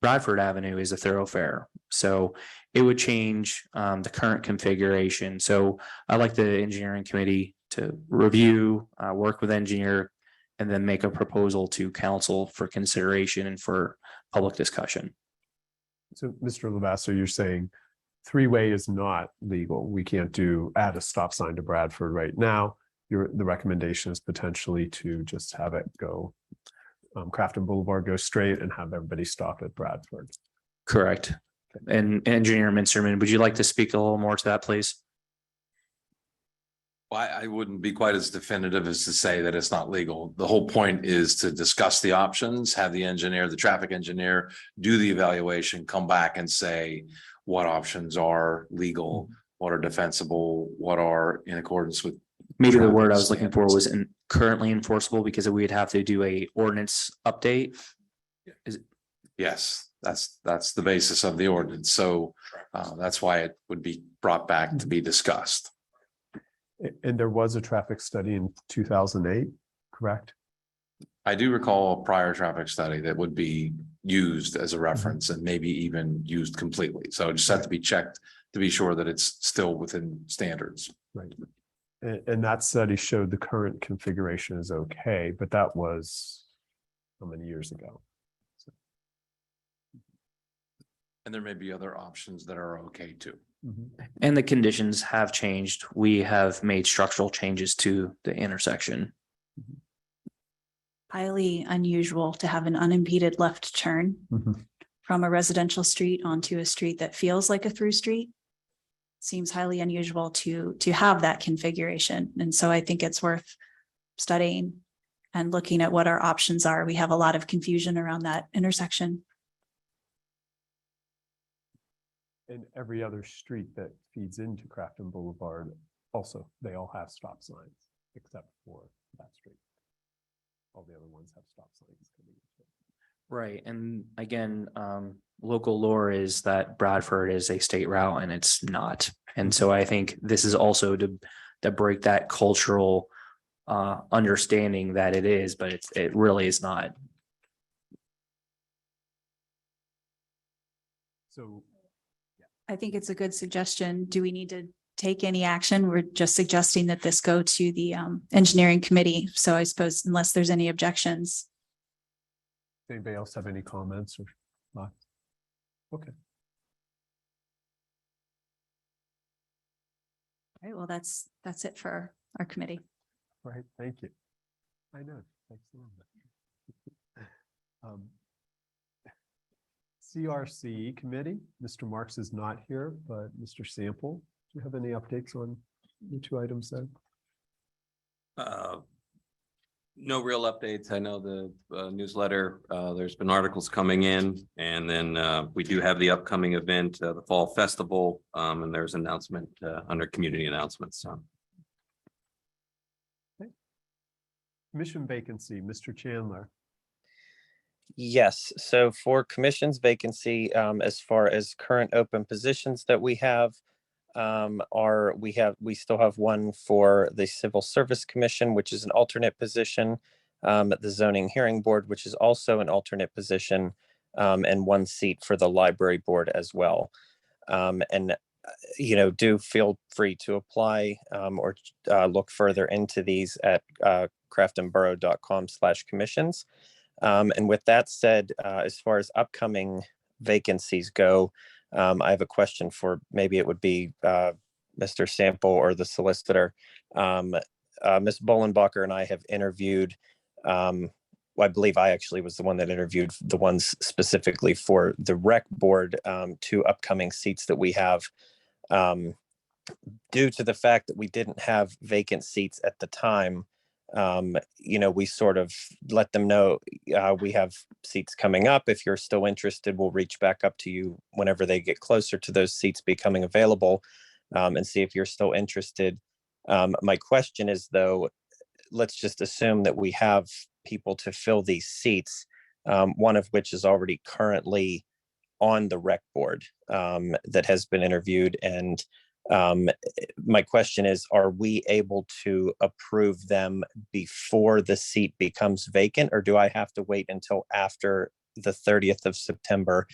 Bradford Avenue is a thoroughfare. So it would change the current configuration. So I'd like the engineering committee to review, work with engineer, and then make a proposal to council for consideration and for public discussion. So Mr. Levesser, you're saying three-way is not legal. We can't add a stop sign to Bradford right now. The recommendation is potentially to just have it go Crafton Boulevard, go straight, and have everybody stop at Bradford. Correct. And Engineer Minsterman, would you like to speak a little more to that, please? I wouldn't be quite as definitive as to say that it's not legal. The whole point is to discuss the options, have the engineer, the traffic engineer, do the evaluation, come back and say what options are legal, what are defensible, what are in accordance with Maybe the word I traffic was looking for standards. was currently enforceable because we'd have to do a ordinance update. Yes, that's the basis of the ordinance. So that's why it would be brought back to be discussed. And there was a traffic study in 2008, correct? I do recall a prior traffic study that would be used as a reference and maybe even used completely. So it just had to be checked to be sure that it's still within standards. Right. And that study showed the current configuration is okay, but that was how many years ago? And there may be other options that are okay too. And the conditions have changed. We have made structural changes to the intersection. Highly unusual to have an unimpeded left turn from a residential street onto a street that feels like a through street. Seems highly unusual to have that configuration. And so I think it's worth studying and looking at what our options are. We have a lot of confusion around that intersection. And every other street that feeds into Crafton Boulevard, also, they all have stop signs, except for that street. All the other ones have stop signs. Right. And again, local lore is that Bradford is a state route and it's not. And so I think this is also to break that cultural understanding that it is, but it really is not. So I think it's a good suggestion. Do we need to take any action? We're just suggesting that this go to the engineering committee. So I suppose unless there's any objections. anybody else have any comments or not? Okay. All right, well, that's it for our committee. All right, thank you. I know. Thanks a lot. CRC committee, Mr. Marks is not here, but Mr. Sample, do you have any updates on the two items then? No real updates. I know the newsletter, there's been articles coming in, and then we do have the upcoming event, the Fall Festival, and there's an announcement under community announcements. So. Okay. Commission vacancy, Mr. Chandler. Yes, so for commission's vacancy, as far as current open positions that we have, we still have one for the Civil Service Commission, which is an alternate position, the Zoning Hearing Board, which is also an alternate position, and one seat for the Library Board as well. Do feel free to apply or look further into these at craftonborough.com/commissions. And with that said, as far as upcoming vacancies go, I have a question for, maybe it would be Mr. Sample or the solicitor. Ms. Bollenbacher and I have interviewed, I believe I actually was the one that interviewed the ones specifically for the rec board, 2 upcoming seats that we have. Due to the fact that we didn't have vacant seats at the time, we sort of let them know we have seats coming up. If you're still interested, we'll reach back up to you whenever they get closer to those seats becoming available, and see if you're still interested. My question is, though, let's just assume that we have people to fill these seats, one of which is already currently on the rec board that has been interviewed. And my question is, are we able to approve them before the seat becomes vacant, or do I have to wait until after the 30th of September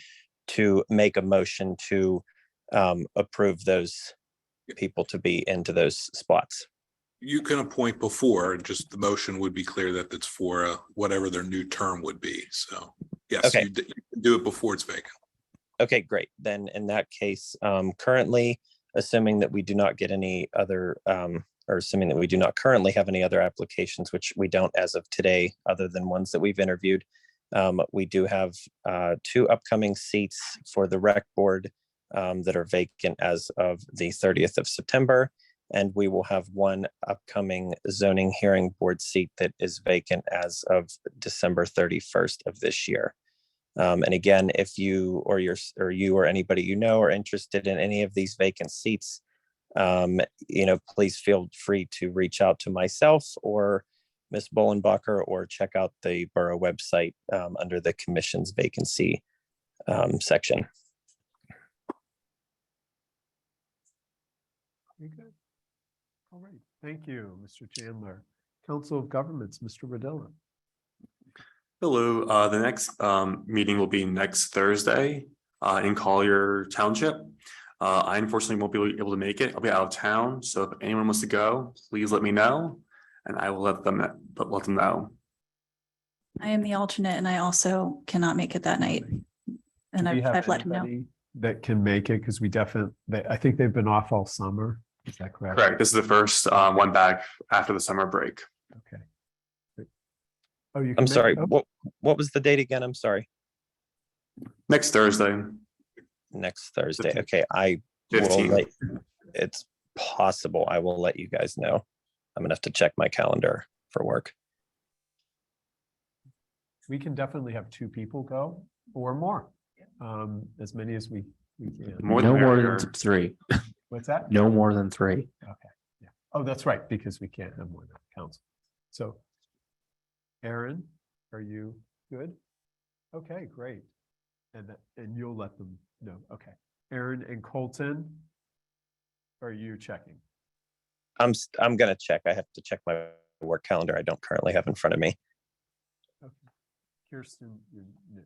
to make a motion to approve those people to be into those spots? You can appoint before, and just the motion would be clear that it's for whatever their new term would be. So yes, Okay. you can do it before it's vacant. Okay, great. Then in that case, currently, assuming that we do not get any other, or assuming that we do not currently have any other applications, which we don't as of today, other than ones that we've interviewed, we do have 2 upcoming seats for the rec board that are vacant as of the 30th of September. And we will have 1 upcoming zoning hearing board seat that is vacant as of December 31st of this year. And again, if you or anybody you know are interested in any of these vacant seats, please feel free to reach out to myself or Ms. Bollenbacher, or check out the Borough website under the commission's vacancy section. Very good. All right, thank you, Mr. Chandler. Council of Governments, Mr. Rodilla. Hello, the next meeting will be next Thursday in Collier Township. I unfortunately won't be able to make it. I'll be out of town. So if anyone wants to go, please let me know and I will let them know. I am the alternate and I also cannot make it that night. And Do we have I've let him know. anybody that can make it? Because we definitely, I think they've been off all summer. Is that correct? Correct. This is the first one back after the summer break. Okay. Oh, you. I'm sorry, Oh, what was the date again? I'm sorry. Next Thursday. Next Thursday. 15th. Okay, I will 15th. it's possible. I will let you guys know. I'm gonna have to check my calendar for work. We can definitely have 2 people go or more. As many as we can. More No than more merrier. than 3. What's that? No more than 3. Okay, yeah. Oh, that's right, because we can't have more than council. So, Aaron, are you good? Okay, great. And you'll let them know. Okay. Aaron and Colton, are you checking? I'm gonna check. I have to check my work calendar. I don't currently have in front of me. Okay. Kirsten,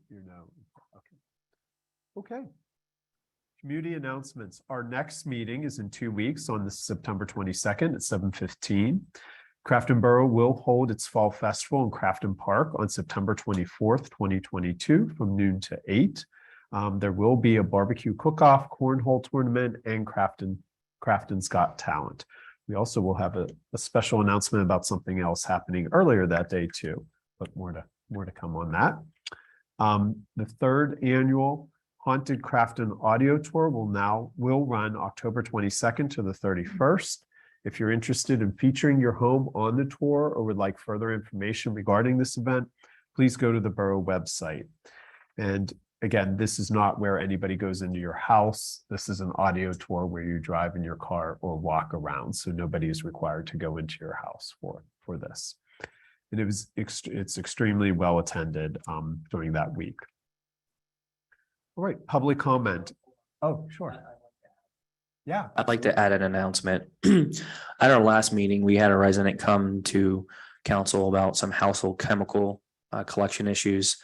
you're no. Okay. Okay. Community announcements. Our next meeting is in 2 weeks on September 22nd at 7:15. Crafton Borough will hold its Fall Festival in Crafton Park on September 24th, 2022 from noon to 8. There will be a barbecue cook-off, cornhole tournament, and Crafton's Got Talent. We also will have a special announcement about something else happening earlier that day too, but more to come on that. The 3rd annual Haunted Crafton audio tour will run October 22nd to the 31st. If you're interested in featuring your home on the tour or would like further information regarding this event, please go to the Borough website. And again, this is not where anybody goes into your house. This is an audio tour where you drive in your car or walk around. So nobody is required to go into your house for this. And it's extremely well attended during that week. All right, public comment. Oh, sure. Yeah. I'd like to add an announcement. At our last meeting, we had a resident come to council about some household chemical collection issues.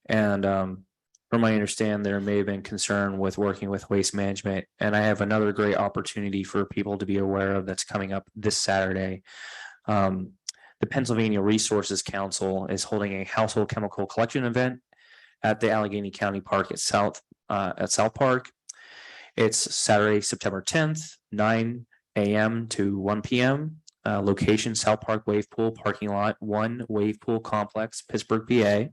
And from what I understand, there may have been concern with working with waste management. And I have another great opportunity for people to be aware of that's coming up this Saturday. The Pennsylvania Resources Council is holding a household chemical collection event at the Allegheny County Park at South Park. It's Saturday, September 10th, 9 a.m. to 1 p.m. Location South Park Wave Pool Parking Lot 1 Wave Pool Complex, Pittsburgh, PA.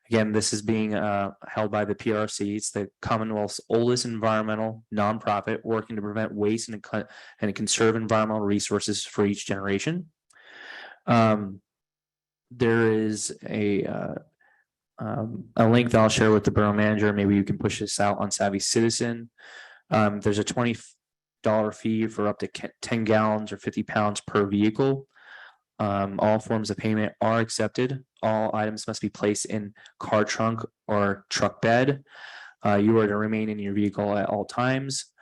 Again, this is being held by the PRC. It's the Commonwealth's oldest environmental nonprofit working to prevent waste and conserve environmental resources for each generation. There is a link that I'll share with the borough manager. Maybe you can push this out on Savvy Citizen. There's a $20 fee for up to 10 gallons or 50 pounds per vehicle. All forms of payment are accepted. All items must be placed in car trunk or truck bed. You are to remain in your vehicle at all times.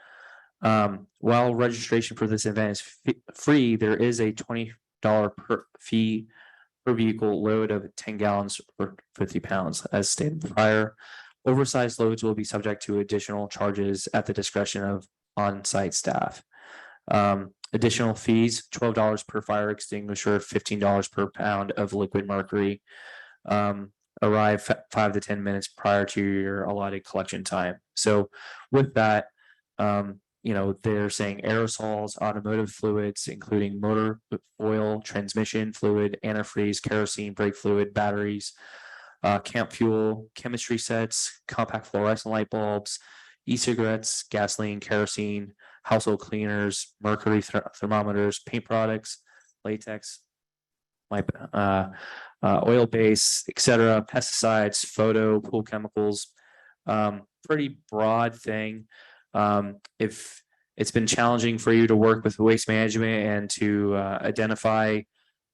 While registration for this event is free, there is a $20 fee per vehicle load of 10 gallons or 50 pounds. As stated prior, oversized loads will be subject to additional charges at the discretion of on-site staff. Additional fees, $12 per fire extinguisher, $15 per pound of liquid mercury. Arrive 5 to 10 minutes prior to your allotted collection time. So with that, they're saying aerosols, automotive fluids, including motor oil, transmission fluid, antifreeze, kerosene, brake fluid, batteries, camp fuel, chemistry sets, compact fluorescent light bulbs, e-cigarettes, gasoline, kerosene, household cleaners, mercury thermometers, paint products, latex, oil base, etc., pesticides, photo, pool chemicals. Pretty broad thing. If it's been challenging for you to work with waste management and to identify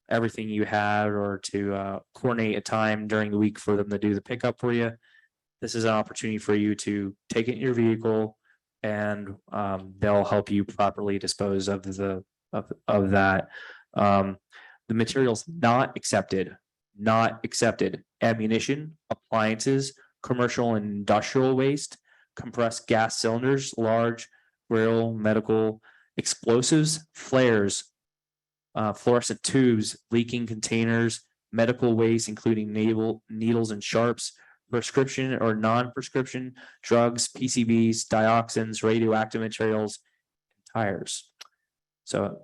everything you had or to coordinate a time during the week for them to do the pickup for you. This is an opportunity for you to take it in your vehicle and they'll help you properly dispose of that. The materials not accepted, ammunition, appliances, commercial and industrial waste, compressed gas cylinders, large grill, medical, explosives, flares, fluorescent tubes, leaking containers, medical waste, including needles and sharps, prescription or non-prescription drugs, PCBs, dioxins, radioactive materials, tires. So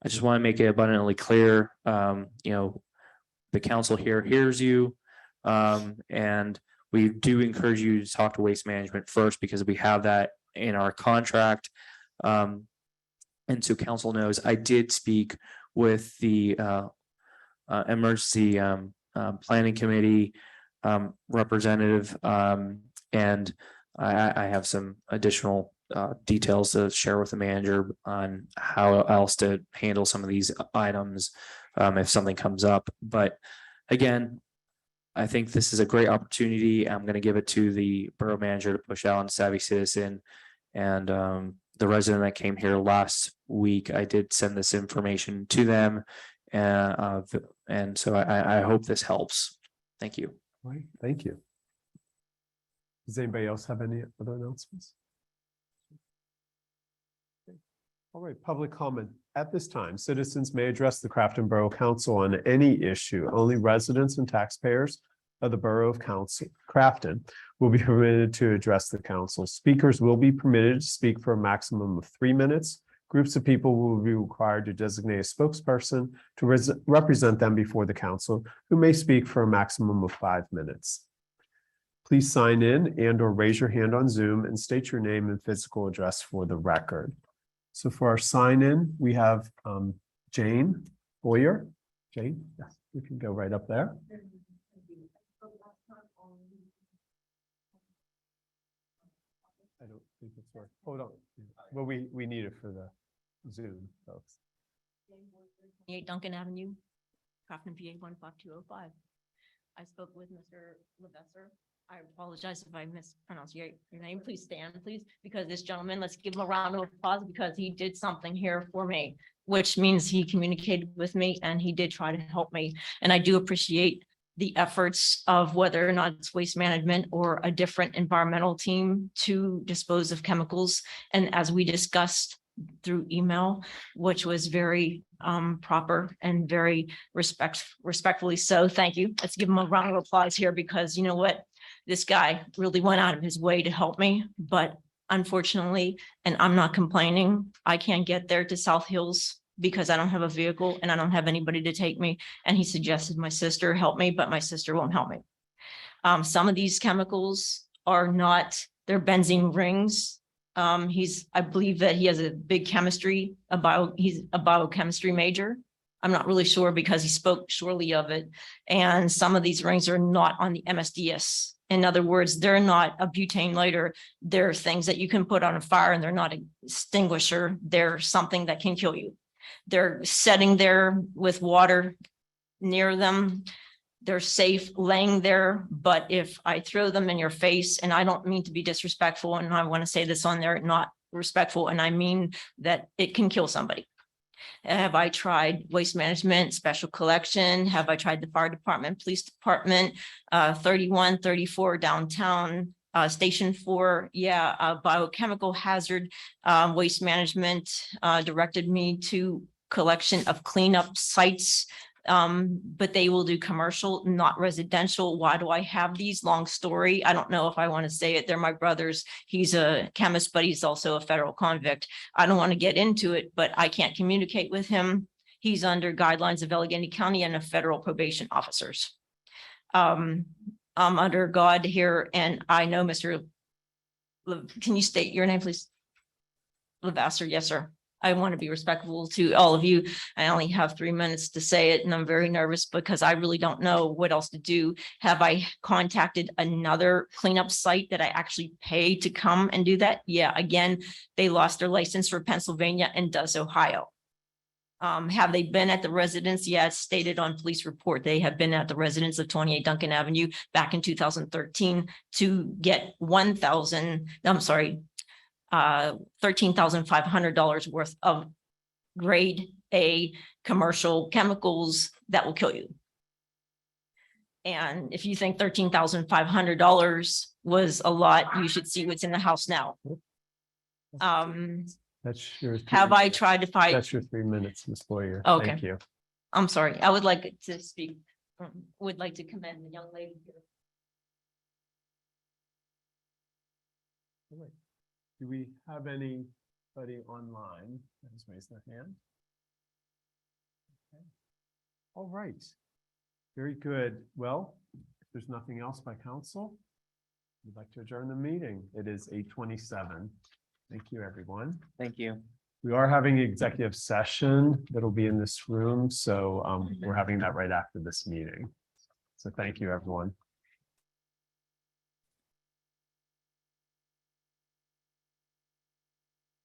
I just want to make it abundantly clear, the council here hears you. And we do encourage you to talk to waste management first because we have that in our contract. And so council knows I did speak with the emergency planning committee representative, and I have some additional details to share with the manager on how else to handle some of these items if something comes up. But again, I think this is a great opportunity. I'm going to give it to the borough manager to push out on Savvy Citizen. And the resident that came here last week, I did send this information to them. And so I hope this helps. Thank you. All right, thank you. Does anybody else have any other announcements? All right, public comment. At this time, citizens may address the Crafton Borough Council on any issue. Only residents and taxpayers of the Borough of Crafton will be permitted to address the council. Speakers will be permitted to speak for a maximum of 3 minutes. Groups of people will be required to designate a spokesperson to represent them before the council, who may speak for a maximum of 5 minutes. Please sign in and/or raise your hand on Zoom and state your name and physical address for the record. So for our sign in, we have Jane Boyer. Jane, yes, you can go right up there. I don't think it's working. Hold on. Well, we need it for the Zoom, folks. 8 Duncan Avenue, Crafton, PA 15205. I spoke with Mr. Levesser. I apologize if I mispronounced your name. Please stand, please, because this gentleman, let's give him a round of applause because he did something here for me, which means he communicated with me and he did try to help me. And I do appreciate the efforts of whether or not it's waste management or a different environmental team to dispose of chemicals. And as we discussed through email, which was very proper and very respectfully so. Thank you. Let's give him a round of applause here because you know what? This guy really went out of his way to help me, but unfortunately, and I'm not complaining, I can't get there to South Hills because I don't have a vehicle and I don't have anybody to take me. And he suggested my sister help me, but my sister won't help me. Some of these chemicals are not, they're benzene rings. I believe that he has a big chemistry, he's a biochemistry major. I'm not really sure because he spoke surely of it. And some of these rings are not on the MSDS. In other words, they're not a butane lighter. They're things that you can put on a fire and they're not an extinguisher. They're something that can kill you. They're sitting there with water near them. They're safe laying there. But if I throw them in your face, and I don't mean to be disrespectful, and I want to say this on there, not respectful, and I mean that it can kill somebody. Have I tried waste management, special collection? Have I tried the fire department, police department, 3134 downtown, station 4? Yeah, biochemical hazard waste management directed me to collection of cleanup sites, but they will do commercial, not residential. Why do I have these? Long story. I don't know if I want to say it. They're my brothers. He's a chemist, but he's also a federal convict. I don't want to get into it, but I can't communicate with him. He's under guidelines of Allegheny County and of federal probation officers. I'm under God here, and I know Mr. Can you state your name, please? Levesser, yes, sir. I want to be respectful to all of you. I only have 3 minutes to say it, and I'm very nervous because I really don't know what else to do. Have I contacted another cleanup site that I actually pay to come and do that? Yeah, again, they lost their license for Pennsylvania and does Ohio. Have they been at the residence? Yeah, it's stated on police report. They have been at the residence of 28 Duncan Avenue back in 2013 to get $13,500 worth of grade A commercial chemicals that will kill you. And if you think $13,500 was a lot, you should see what's in the house now. That's your. Have I tried to fight? That's your 3 minutes, Ms. Boyer. Okay. Thank you. I'm sorry. I would like to speak, would like to commend the young lady here. Do we have anybody online that has raised their hand? Okay. All right. Very good. Well, if there's nothing else by council, we'd like to adjourn the meeting. It is 8:27. Thank you, everyone. Thank you. We are having an executive session that'll be in this room, so we're having that right after this meeting. So thank you, everyone.